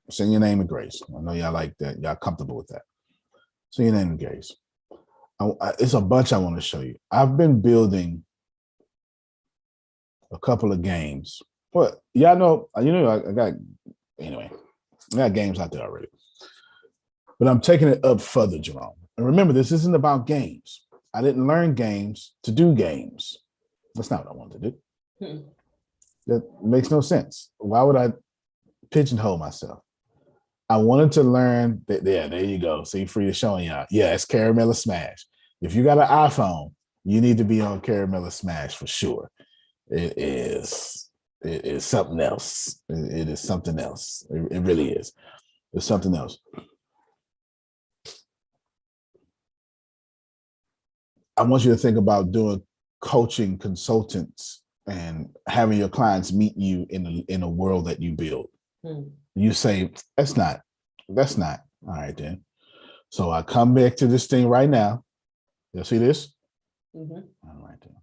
Send your name to Grace. I know y'all like that. Y'all comfortable with that. Send your name to Grace. It's a bunch I want to show you. I've been building a couple of games. But y'all know, I got games out there already. But I'm taking it up further, Jerome. And remember, this isn't about games. I didn't learn games to do games. That's not what I wanted to do. That makes no sense. Why would I pigeonhole myself? I wanted to learn that. Yeah, there you go. See, free to showing y'all. Yeah, it's Caramella Smash. If you got an iPhone, you need to be on Caramella Smash for sure. It is something else. It is something else. It really is. It's something else. I want you to think about doing coaching consultants and having your clients meet you in a world that you build. You say, that's not. All right, then. So I come back to this thing right now. You'll see this? Mm-hmm. All right, then.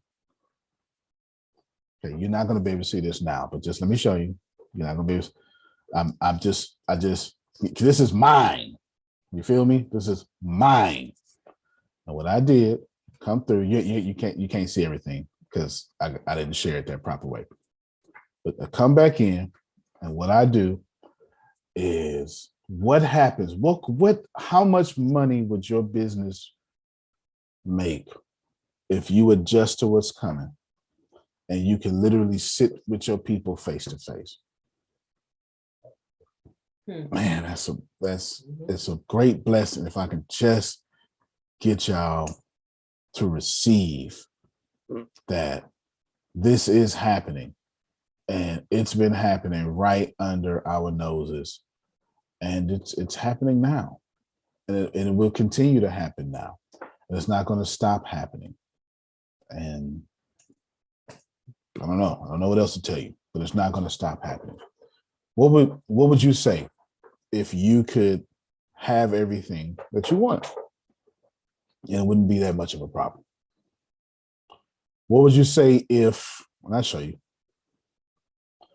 Okay, you're not going to be able to see this now, but just let me show you. You're not going to be able to, this is mine. You feel me? This is mine. And what I did, come through, you can't see everything because I didn't share it that proper way. But I come back in, and what I do is what happens? How much money would your business make if you adjust to what's coming and you can literally sit with your people face to face? Man, it's a great blessing if I can just get y'all to receive that this is happening, and it's been happening right under our noses, and it's happening now, and it will continue to happen now, and it's not going to stop happening. And I don't know what else to tell you, but it's not going to stop happening. What would you say if you could have everything that you want, and it wouldn't be that much of a problem? What would you say if, and I'll show you,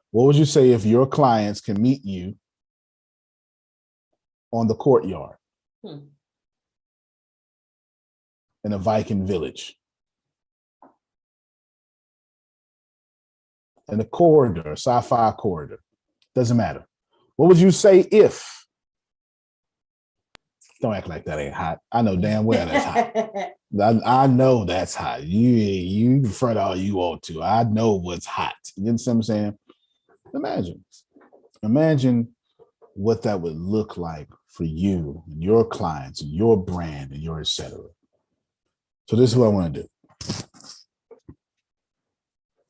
what would you say if your clients can meet you on the courtyard in a Viking village, in a corridor, sci-fi corridor, doesn't matter. What would you say if, don't act like that ain't hot. I know damn well that's hot. I know that's hot. You can front all you want to. I know what's hot. You understand what I'm saying? Imagine what that would look like for you and your clients and your brand and your et cetera. So this is what I want to do.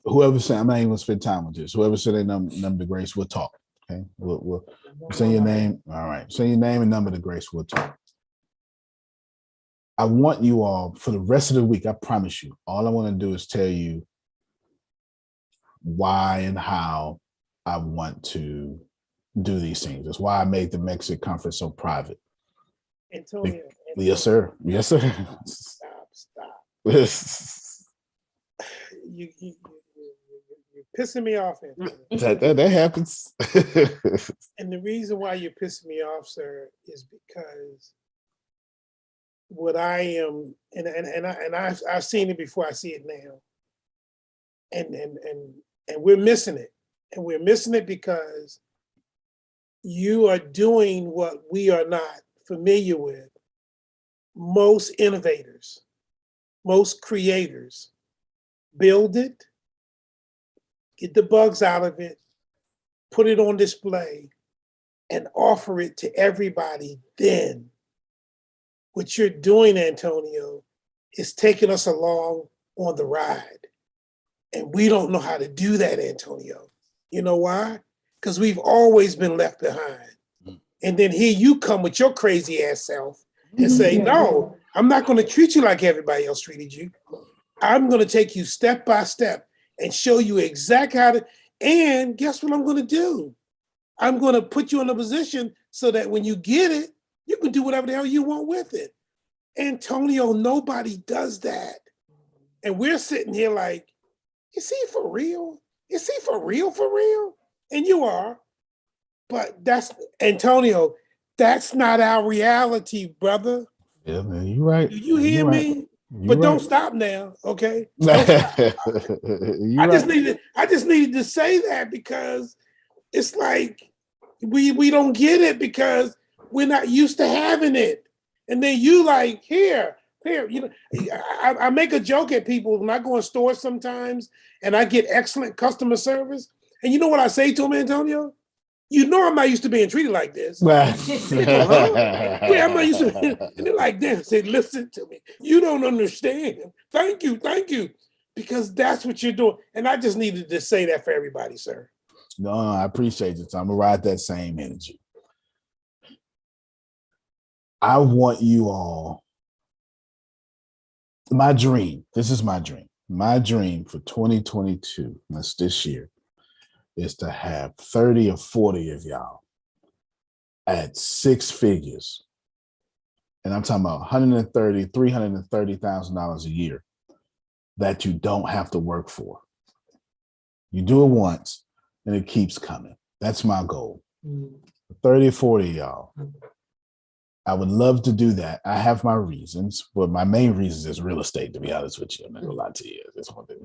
Whoever said, I'm not even gonna spend time with this. Whoever said their number to Grace, we'll talk. Okay, we'll say your name. All right, say your name and number to Grace. We'll talk. I want you all for the rest of the week. I promise you. All I want to do is tell you why and how I want to do these things. That's why I made the Mexican conference so private. Antonio. Yes, sir. Yes, sir. Stop. You're pissing me off, Antonio. That happens. And the reason why you're pissing me off, sir, is because what I am, and I've seen it before, I see it now. And we're missing it. And we're missing it because you are doing what we are not familiar with. Most innovators, most creators build it, get the bugs out of it, put it on display, and offer it to everybody then. What you're doing, Antonio, is taking us along on the ride. And we don't know how to do that, Antonio. You know why? Because we've always been left behind. And then here you come with your crazy ass self and say, no, I'm not going to treat you like everybody else treated you. I'm going to take you step by step and show you exactly how to, and guess what I'm going to do? I'm going to put you in a position so that when you get it, you can do whatever the hell you want with it. Antonio, nobody does that. And we're sitting here like, is he for real? Is he for real, for real? And you are. But that's, Antonio, that's not our reality, brother. Yeah, man, you're right. Do you hear me? But don't stop now, okay? Don't stop. I just needed to say that because it's like we don't get it because we're not used to having it. And then you like, here, you know, I make a joke at people when I go in stores sometimes and I get excellent customer service. And you know what I say to them, Antonio? You know I'm not used to being treated like this. They go, huh? Yeah, I'm not used to it. And they're like, damn, say, listen to me. You don't understand. Thank you. Because that's what you're doing. And I just needed to say that for everybody, sir. No, I appreciate it. So I'm gonna ride that same energy. I want you all, my dream, this is my dream. My dream for 2022, that's this year, is to have 30 or 40 of y'all at six figures. And I'm talking about $330,000 a year that you don't have to work for. You do it once and it keeps coming. That's my goal. 30 or 40 of y'all. I would love to do that. I have my reasons, but my main reason is real estate, to be honest with you. I'm not gonna lie to you. I just want to,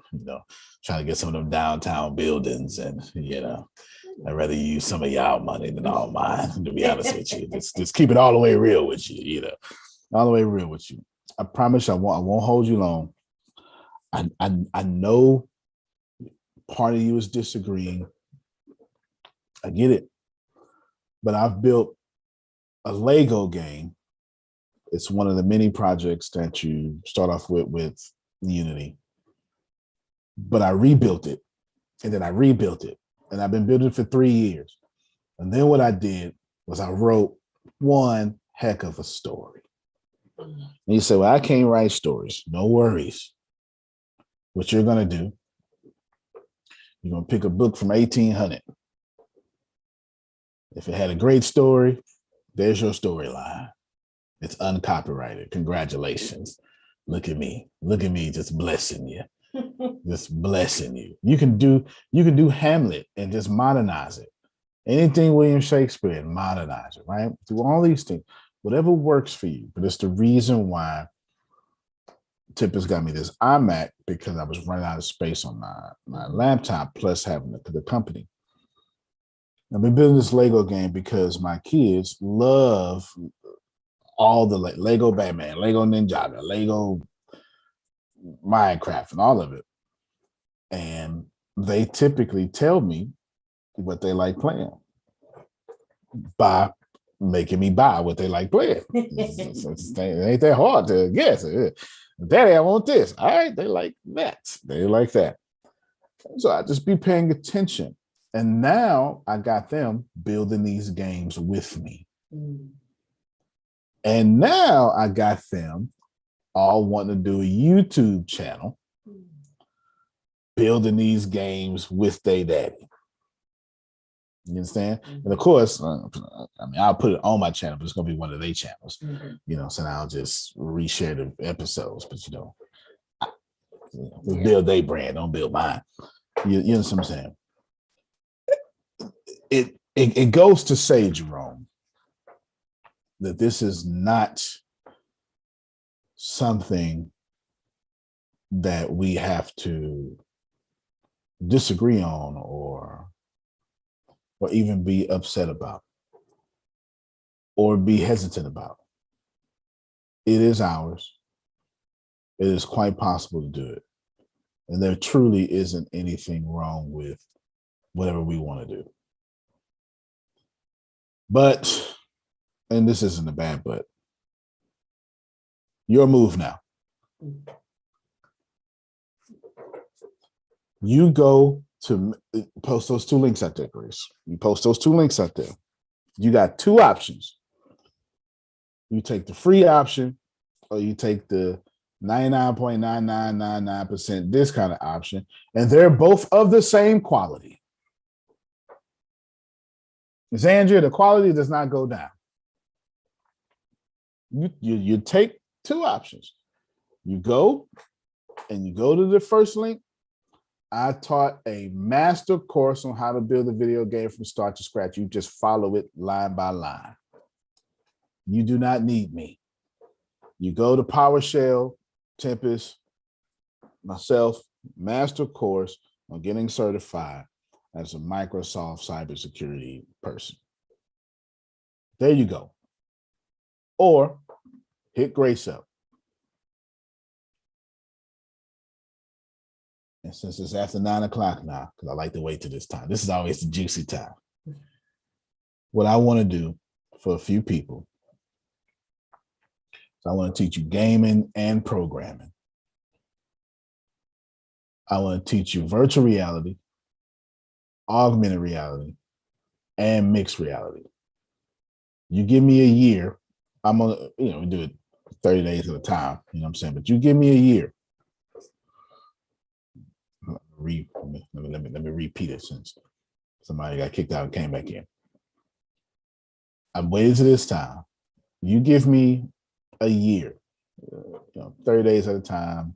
trying to get some of them downtown buildings, and I'd rather use some of y'all money than all mine, to be honest with you. Just keep it all the way real with you, all the way real with you. I promise I won't hold you long. I know part of you is disagreeing. I get it. But I've built a Lego game It's one of the many projects that you start off with Unity. But I rebuilt it, and then I rebuilt it, and I've been building it for 3 years. And then what I did was I wrote one heck of a story. And you say, well, I can't write stories. No worries. What you're going to do, you're going to pick a book from 1800. If it had a great story, there's your storyline. It's uncopyrighted. Congratulations. Look at me. Look at me just blessing you. Just blessing you. You can do Hamlet and just modernize it. Anything William Shakespeare and modernize it, right? Do all these things. Whatever works for you. But it's the reason why Tip has got me this iMac, because I was running out of space on my laptop, plus having the company. I've been building this Lego game because my kids love all the Lego Batman, Lego Ninjago, Lego Minecraft, and all of it. And they typically tell me what they like playing by making me buy what they like playing. It ain't that hard to guess. Daddy, I want this. All right, they like that. They like that. So I just be paying attention. And now I got them building these games with me. And now I got them all wanting to do a YouTube channel, building these games with their daddy. You understand? And of course, I mean, I'll put it on my channel, but it's going to be one of their channels. You know, so now I'll just reshare the episodes, but we build their brand, don't build mine. You know what I'm saying? It goes to say, Jerome, that this is not something that we have to disagree on or even be upset about or be hesitant about. It is ours. It is quite possible to do it. And there truly isn't anything wrong with whatever we want to do. But, and this isn't a bad but, your move now. You go to post those 2 links out there, Grace. You post those 2 links out there. You got 2 options. You take the free option or you take the 99.9999% discounted option, and they're both of the same quality. Ms. Andrea, the quality does not go down. You take 2 options. You go to the first link. I taught a master course on how to build a video game from start to scratch. You just follow it line by line. You do not need me. You go to PowerShell, Tempest, myself, master course on getting certified as a Microsoft cybersecurity person. There you go. Or hit Grace up. And since it's after 9 o'clock now, because I like to wait till this time, this is always the juicy time. What I want to do for a few people, so I want to teach you gaming and programming. I want to teach you virtual reality, augmented reality, and mixed reality. You give me a year, I'm gonna, do it 30 days at a time, you know what I'm saying? But you give me a year. Let me repeat it since somebody got kicked out and came back in. I'm waiting to this time. You give me a year, 30 days at a time,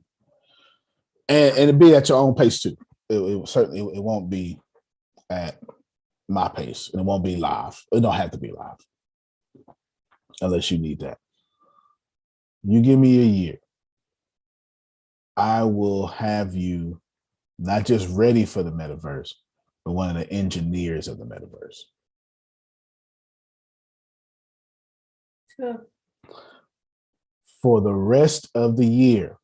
and it'll be at your own pace too. It certainly it won't be at my pace, and it won't be live. It don't have to be live unless you need that. You give me a year, I will have you not just ready for the metaverse, but one of the engineers of the metaverse. Sure. For the rest of the year,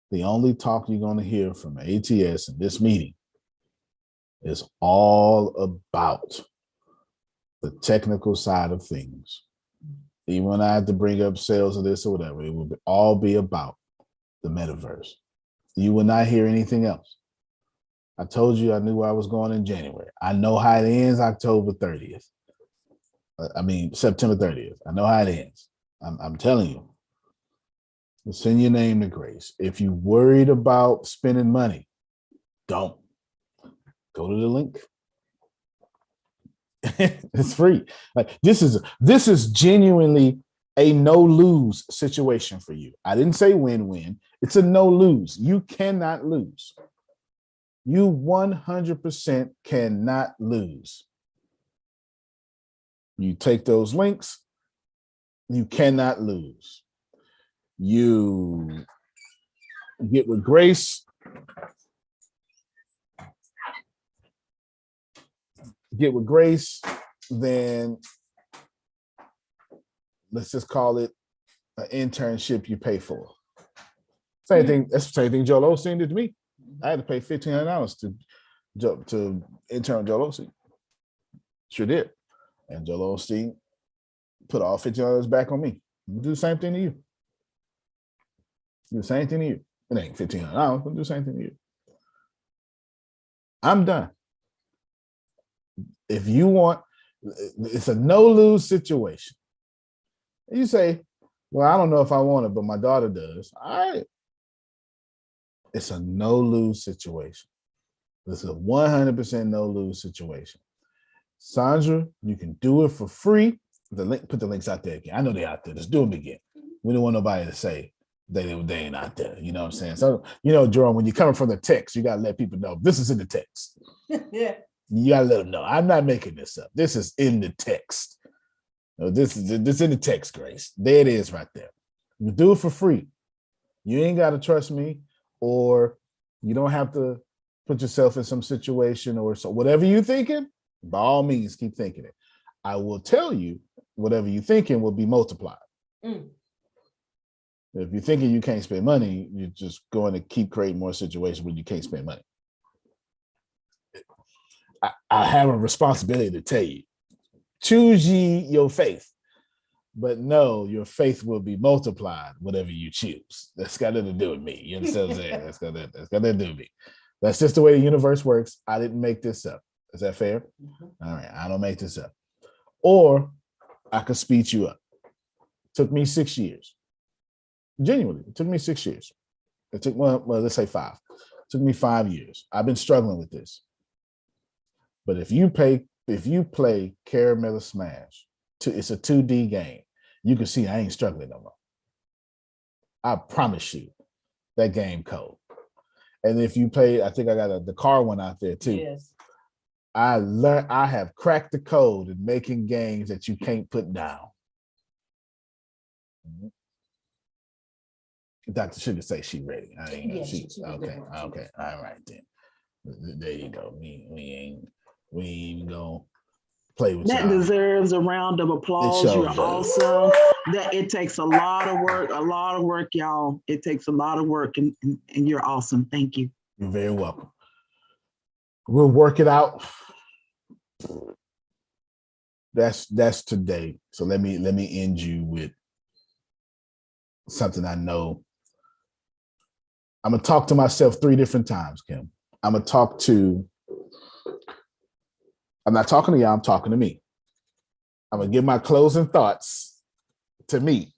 the only talk you're going to hear from ATS in this meeting is all about the technical side of things Even when I have to bring up sales of this or whatever, it will all be about the metaverse. You will not hear anything else. I told you I knew where I was going in January. I know how it ends October 30th. September 30th. I know how it ends. I'm telling you. Send your name to Grace. If you're worried about spending money, don't. Go to the link. It's free. Like this is genuinely a no-lose situation for you. I didn't say win-win. It's a no-lose. You cannot lose. You 100% cannot lose. You take those links, you cannot lose. You get with Grace. Get with Grace, then let's just call it an internship you pay for. Same thing. That's the same thing Joel Osteen did to me. I had to pay $1,500 to intern Joel Osteen. Sure did. And Joel Osteen put all $1,500 back on me. Do the same thing to you. Do the same thing to you. It ain't $1,500, but do the same thing to you. I'm done. If you want, it's a no-lose situation. You say, well, I don't know if I want it, but my daughter does. All right. It's a no-lose situation. This is a 100% no-lose situation. Sandra, you can do it for free. Put the links out there again. I know they're out there. Let's do them again. We don't want nobody to say they ain't out there. You know what I'm saying? So, Jerome, when you're coming from the text, you got to let people know this is in the text. Yeah. You got to let them know. I'm not making this up. This is in the text. No, this is in the text, Grace. There it is right there. You do it for free. You ain't got to trust me, or you don't have to put yourself in some situation or so. Whatever you're thinking, by all means, keep thinking it. I will tell you, whatever you're thinking will be multiplied. Mm. If you're thinking you can't spend money, you're just going to keep creating more situations where you can't spend money. I have a responsibility to tell you, choose ye your faith, but no, your faith will be multiplied, whatever you choose. That's got nothing to do with me. You understand what I'm saying? That's got nothing to do with me. That's just the way the universe works. I didn't make this up. Is that fair? Mm-hmm. All right, I don't make this up. Or I could speed you up. It took me 6 years. Genuinely, it took me 6 years. It took, well, let's say 5. It took me 5 years. I've been struggling with this. But if you play Caramel Smash, it's a 2D game, you can see I ain't struggling no more. I promise you, that game cold. And if you play, I think I got the car one out there too. Yes. I have cracked the code in making games that you can't put down. Dr. Sugar say she ready. Okay. All right then. There you go. We ain't even gonna play with that. Y'all. Deserves a round of applause. You're awesome. That it takes a lot of work, y'all. It takes a lot of work, and you're awesome. Thank you. You're very welcome. We'll work it out. That's today. So let me end you with something I know. I'm gonna talk to myself 3 different times, Kim. I'm not talking to y'all, I'm talking to me. I'm gonna give my closing thoughts to me.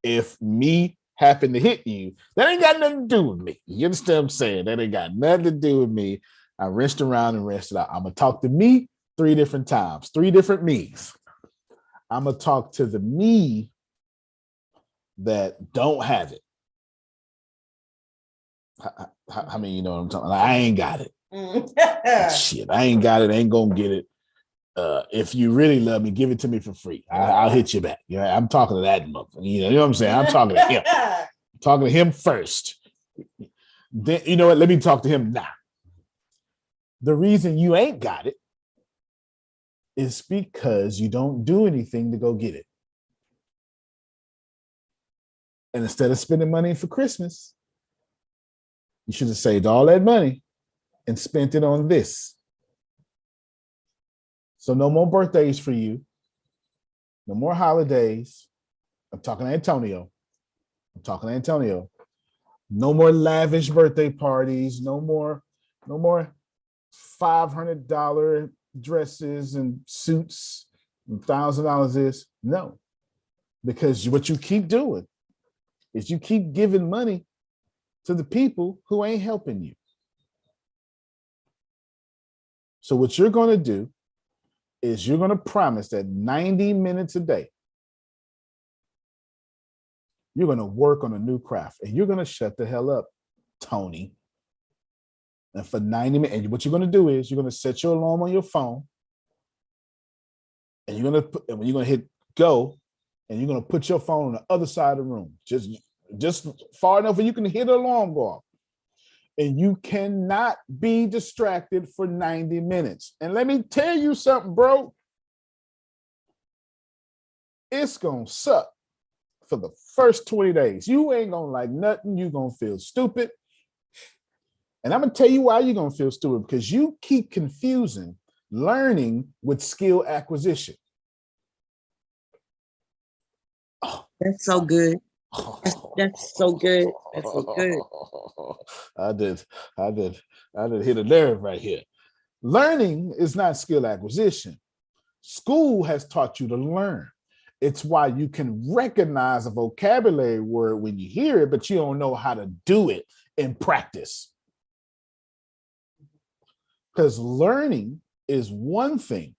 If me happen to hit you, that ain't got nothing to do with me. You understand what I'm saying? That ain't got nothing to do with me. I rinsed around and rinsed it out. I'm gonna talk to me 3 different times, 3 different me's. I'm gonna talk to the me that don't have it. How many you know what I'm talking about? I ain't got it. Shit, I ain't got it. I ain't gonna get it. If you really love me, give it to me for free. I'll hit you back. You know, I'm talking to that motherfucker. You know what I'm saying? I'm talking to him. I'm talking to him first. Then you know what? Let me talk to him now. The reason you ain't got it is because you don't do anything to go get it. And instead of spending money for Christmas, you should have saved all that money and spent it on this. So no more birthdays for you. No more holidays. I'm talking to Antonio. No more lavish birthday parties. No more $500 dresses and suits and $1,000 this. No, because what you keep doing is you keep giving money to the people who ain't helping you. So what you're going to do is you're going to promise that 90 minutes a day, you're going to work on a new craft, and you're going to shut the hell up, Tony. And for 90 minutes, and what you're going to do is you're going to set your alarm on your phone, and you're going to hit go, and you're going to put your phone on the other side of the room, just far enough where you can hear the alarm go off. And you cannot be distracted for 90 minutes. And let me tell you something, bro. It's going to suck for the first 20 days. You ain't going to like nothing. You're going to feel stupid. And I'm going to tell you why you're going to feel stupid, because you keep confusing learning with skill acquisition. That's so good. That's so good. That's so good. I did hit a nerve right here. Learning is not skill acquisition. School has taught you to learn. It's why you can recognize a vocabulary word when you hear it, but you don't know how to do it in practice. Because learning is one thing,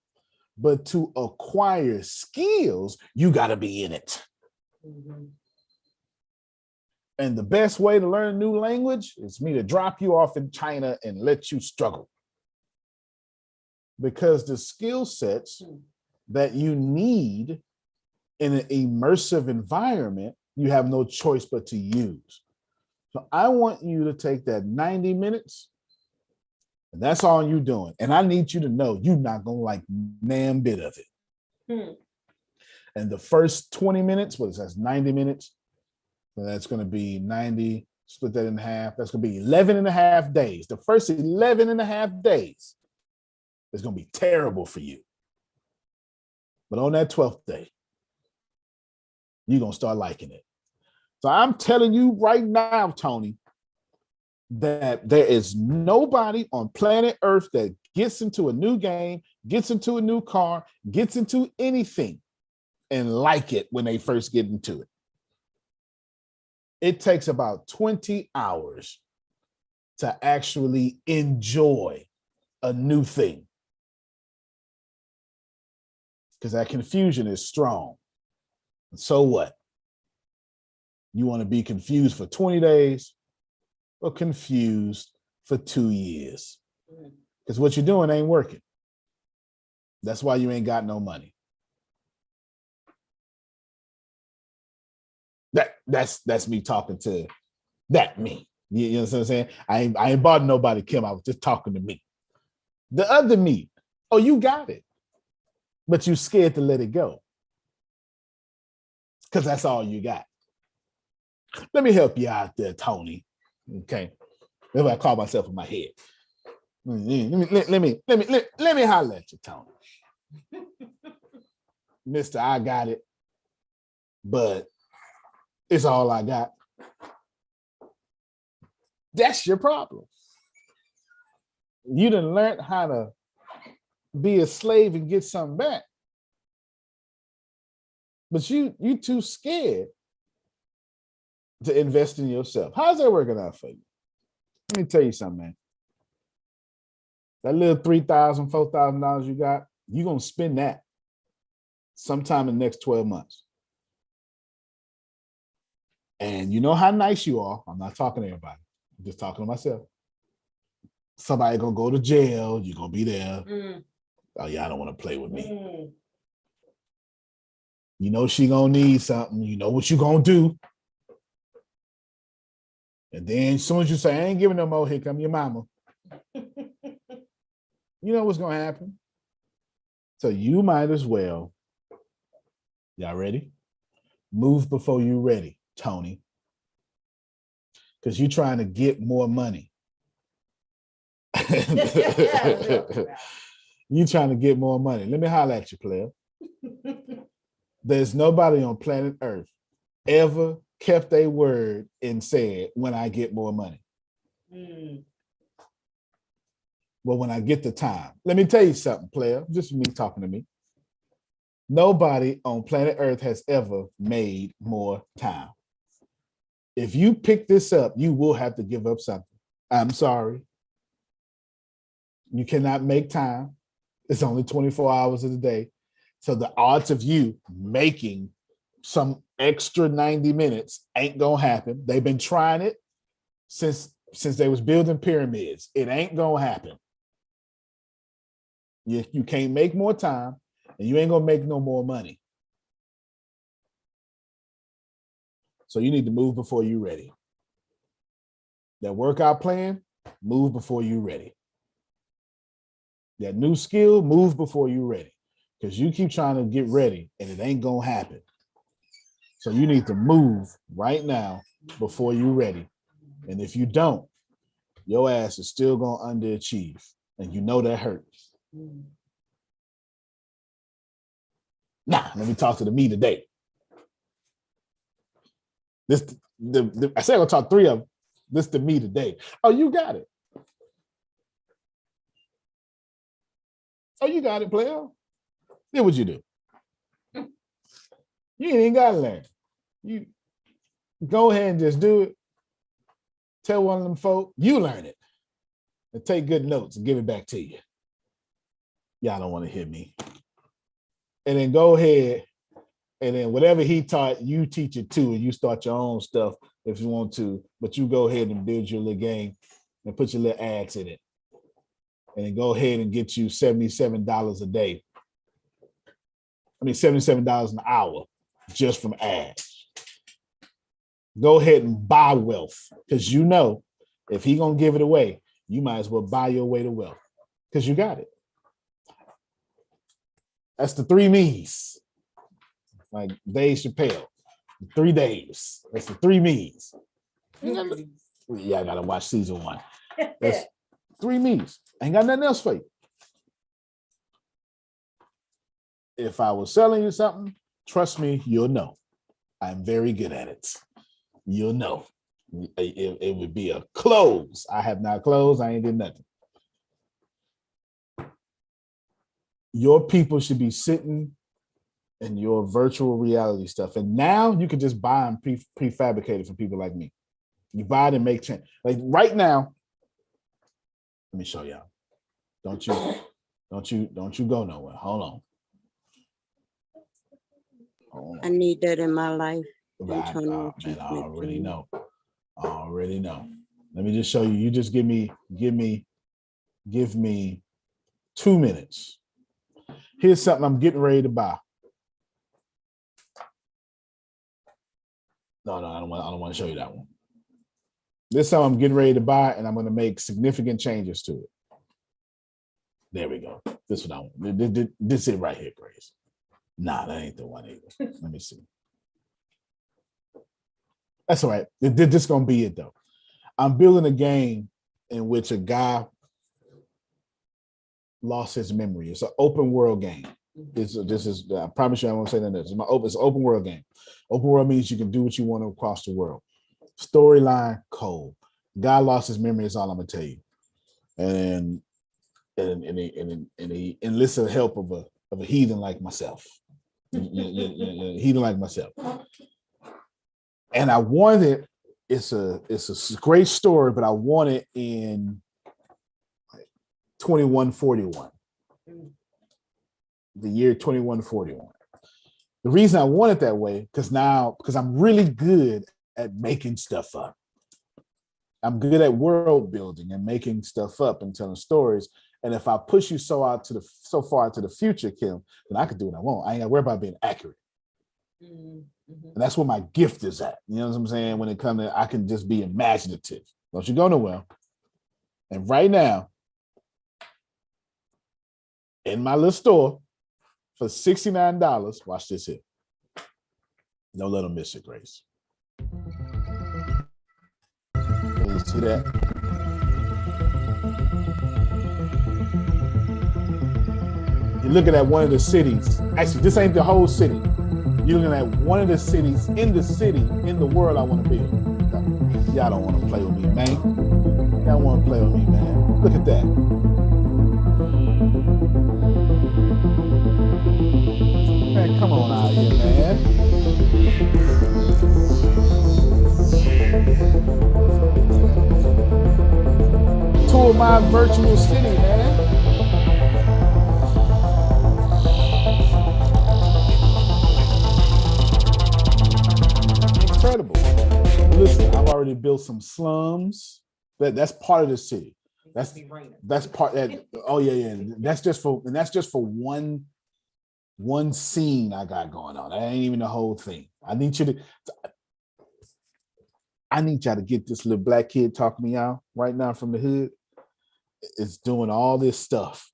but to acquire skills, you got to be in it. Mm-hmm. And the best way to learn a new language is me to drop you off in China and let you struggle. Because the skill sets that you need in an immersive environment, you have no choice but to use. So I want you to take that 90 minutes, and that's all you're doing. And I need you to know you're not going to like damn bit of it. And the first 20 minutes, that's 90 minutes. So that's going to be 90, split that in half. That's going to be 11 and a half days. The first 11 and a half days is going to be terrible for you. But on that 12th day, you're going to start liking it. So I'm telling you right now, Tony, that there is nobody on planet Earth that gets into a new game, gets into a new car, gets into anything and like it when they first get into it. It takes about 20 hours to actually enjoy a new thing, because that confusion is strong. So what? You want to be confused for 20 days or confused for 2 years? Because what you're doing ain't working. That's why you ain't got no money. That's me talking to that me. You know what I'm saying? I ain't bought nobody, Kim. I was just talking to me. The other me, oh, you got it, but you scared to let it go because that's all you got. Let me help you out there, Tony. Okay, that's what I call myself in my head. Let me holler at you, Tony. Mister, I got it, but it's all I got. That's your problem. You done learned how to be a slave and get something back. But you too scared to invest in yourself. How's that working out for you? Let me tell you something, man. That little $3,000, $4,000 you got, you're going to spend that sometime in the next 12 months. And you know how nice you are. I'm not talking to everybody. I'm just talking to myself. Somebody gonna go to jail. You're gonna be there. Oh yeah, I don't want to play with me. You know she gonna need something. You know what you gonna do. And then as soon as you say, I ain't giving no more, here come your mama. You know what's gonna happen. So you might as well, y'all ready? Move before you're ready, Tony. Because you're trying to get more money. You trying to get more money. Let me holler at you, player. There's nobody on planet Earth ever kept a word and said, when I get more money. Well, when I get the time. Let me tell you something, player. Just me talking to me. Nobody on planet Earth has ever made more time. If you pick this up, you will have to give up something. I'm sorry. You cannot make time. It's only 24 hours of the day. So the odds of you making some extra 90 minutes ain't gonna happen. They've been trying it since they was building pyramids. It ain't gonna happen. You can't make more time, and you ain't gonna make no more money. So you need to move before you're ready. That workout plan, move before you're ready. That new skill, move before you're ready. Because you keep trying to get ready and it ain't gonna happen. So you need to move right now before you're ready. And if you don't, your ass is still gonna underachieve. And you know that hurts. Nah, let me talk to the me today. I said I'm gonna talk three of them. This to me today. Oh, you got it. Oh, you got it, player. Then what you do? You ain't gotta learn. You go ahead and just do it. Tell one of them folk, you learn it. And take good notes and give it back to you. Y'all don't want to hear me. And then go ahead and then whatever he taught, you teach it too, and you start your own stuff if you want to, but you go ahead and build your little game and put your little ads in it. And then go ahead and get you $77 a day. I mean, $77 an hour just from ads. Go ahead and buy wealth, because you know if he gonna give it away, you might as well buy your way to wealth because you got it. That's the 3 me's. Like Dave Chappelle, 3 days. That's the 3 me's. Yeah, I gotta watch season 1. That's 3 me's. Ain't got nothing else for you. If I was selling you something, trust me, you'll know. I'm very good at it. You'll know. It would be a close. I have not closed. I ain't did nothing. Your people should be sitting in your virtual reality stuff. And now you can just buy them prefabricated from people like me. You buy it and make change. Like right now, let me show y'all. Don't you go nowhere. Hold on. I need that in my life. I already know. Let me just show you. You just give me 2 minutes. Here's something I'm getting ready to buy. No, I don't want to show you that one. This is something I'm getting ready to buy, and I'm going to make significant changes to it. There we go. This one I want. This is right here, Grace. Nah, that ain't the one either. Let me see. That's all right. This is going to be it, though. I'm building a game in which a guy lost his memory. It's an open world game. I promise you I won't say none of this. It's an open world game. Open world means you can do what you want across the world. Storyline, cold. Guy lost his memory is all I'm gonna tell you. And he enlisted the help of a heathen like myself. Heathen like myself. And I wanted it's a great story, but I want it in 2141. The year 2141. The reason I want it that way, because I'm really good at making stuff up. I'm good at world building and making stuff up and telling stories. And if I push you so far into the future, Kim, then I can do what I want. I ain't gotta worry about being accurate. Mm-hmm. And that's where my gift is at. You know what I'm saying? When it comes to, I can just be imaginative. Don't you go nowhere. And right now, in my little store, for $69, watch this here. Don't let them miss it, Grace. You see that? You're looking at one of the cities. Actually, this ain't the whole city. You're looking at one of the cities in the world I want to build. Y'all don't want to play with me, man. Y'all want to play with me, man. Look at that. Man, come on out here, man. Tour my virtual city, man. Incredible. Listen, I've already built some slums. That's part of the city. That's part that. Oh yeah. That's just for one scene I got going on. That ain't even the whole thing. I need y'all to get this little black kid talking to y'all right now from the hood. It's doing all this stuff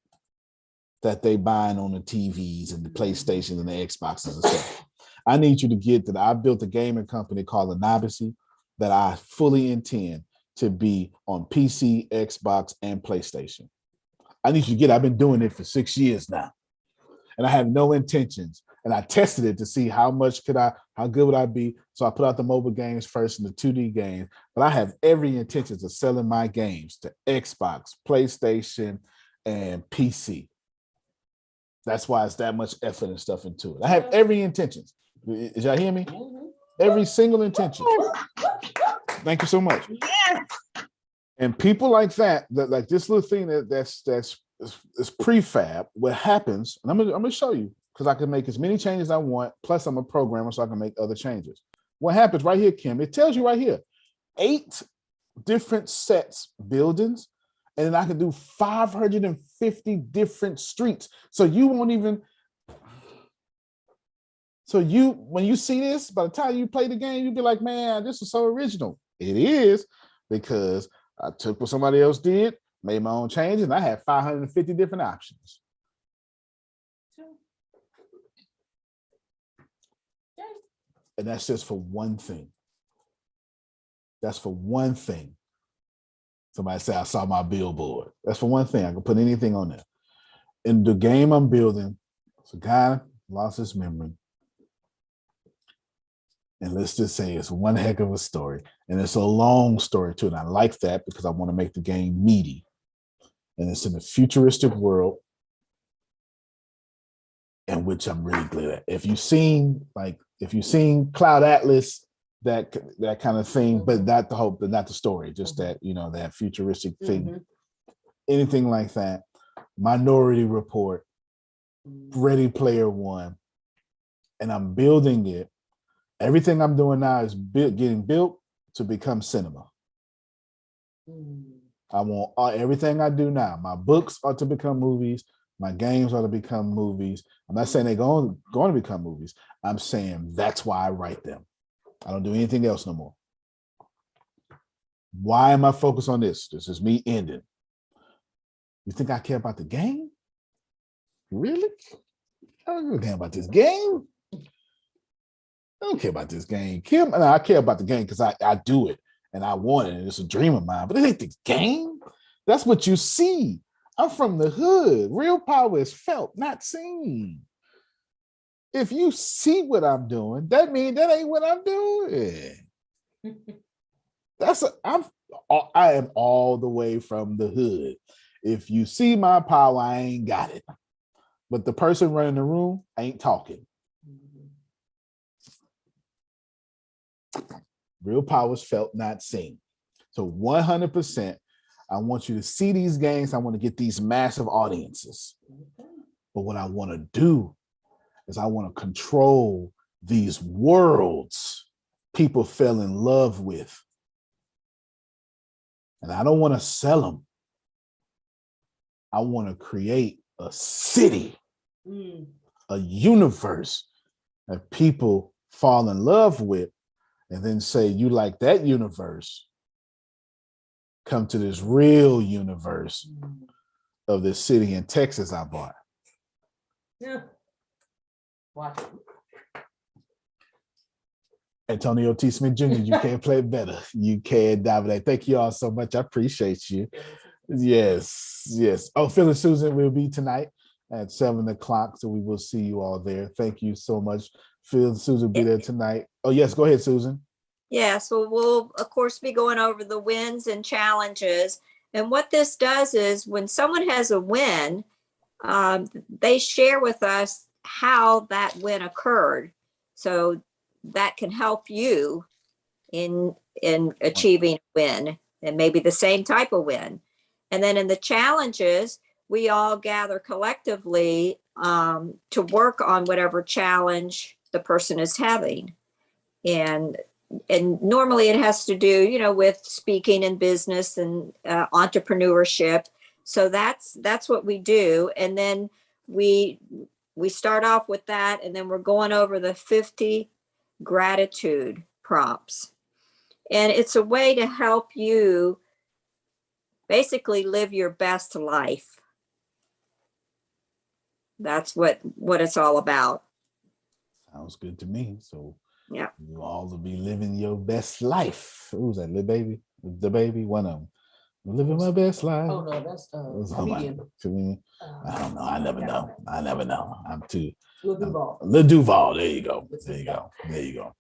that they buying on the TVs and the PlayStations and the Xboxes and stuff. I need you to get that. I built a gaming company called Immersive that I fully intend to be on PC, Xbox, and PlayStation. I need you to get it. I've been doing it for 6 years now. And I have no intentions. And I tested it to see how good would I be. So I put out the mobile games first and the 2D games. But I have every intention of selling my games to Xbox, PlayStation, and PC. That's why it's that much effort and stuff into it. I have every intention. Did y'all hear me? Every single intention. Thank you so much. Yes. And people like that like this little thing that's prefab, what happens, and I'm gonna show you, because I can make as many changes as I want, plus I'm a programmer, so I can make other changes. What happens right here, Kim, it tells you right here, 8 different sets buildings, and then I can do 550 different streets. So you won't even, when you see this, by the time you play the game, you'll be like, man, this is so original. It is, because I took what somebody else did, made my own changes, and I had 550 different options. And that's just for one thing. That's for one thing. Somebody said, I saw my billboard. That's for one thing. I can put anything on there. In the game I'm building, it's a guy lost his memory. And let's just say it's one heck of a story. And it's a long story too. And I like that because I want to make the game meaty. And it's in a futuristic world in which I'm really good at. If you've seen Cloud Atlas, that kind of thing, but not the story, just that, that futuristic thing, anything like that. Minority Report, Ready Player One, and I'm building it. Everything I'm doing now is getting built to become cinema. I want everything I do now. My books are to become movies. My games are to become movies. I'm not saying they're going to become movies. I'm saying that's why I write them. I don't do anything else no more. Why am I focused on this? This is me ending. You think I care about the game? Really? I don't care about this game. I don't care about this game, Kim. No, I care about the game because I do it and I want it and it's a dream of mine, but it ain't the game. That's what you see. I'm from the hood. Real power is felt, not seen. If you see what I'm doing, that means that ain't what I'm doing. I am all the way from the hood. If you see my power, I ain't got it. But the person running the room ain't talking. Real power is felt, not seen. So 100%, I want you to see these games. I want to get these massive audiences. But what I want to do is I want to control these worlds people fell in love with. And I don't want to sell them. I want to create a city, a universe that people fall in love with, and then say, you like that universe, come to this real universe of this city in Texas I bought. Yeah. Watch it. Antonio T. Smith Jr., you can't play better. You can dominate. Thank you all so much. I appreciate you. Yes. Oh, Phil and Susan will be tonight at 7:00. So we will see you all there. Thank you so much Phil, Susan will be there tonight. Oh, yes, go ahead, Susan. Yeah, so we'll, of course, be going over the wins and challenges. And what this does is when someone has a win, they share with us how that win occurred. So that can help you in achieving a win, and maybe the same type of win. And then in the challenges, we all gather collectively to work on whatever challenge the person is having. And normally it has to do, with speaking in business and entrepreneurship. So that's what we do. And then we start off with that, and then we're going over the 50 gratitude prompts. And it's a way to help you basically live your best life. That's what it's all about. Sounds good to me. So yeah, you all will be living your best life. Who's that? Little baby? The baby? One of them. Living my best life. Oh no, that's comedian. I don't know. I never know. I'm too. Lil Duval. Lil Duval. There you go. There you go.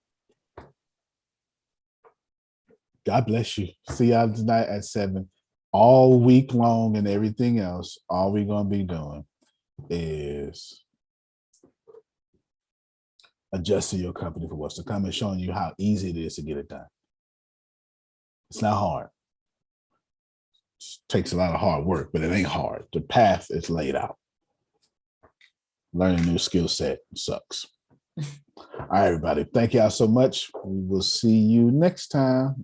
God bless you. See y'all tonight at 7. All week long and everything else, all we're going to be doing is adjusting your company for what's to come and showing you how easy it is to get it done. It's not hard. It takes a lot of hard work, but it ain't hard. The path is laid out. Learning a new skill set sucks. All right, everybody. Thank y'all so much. We will see you next time.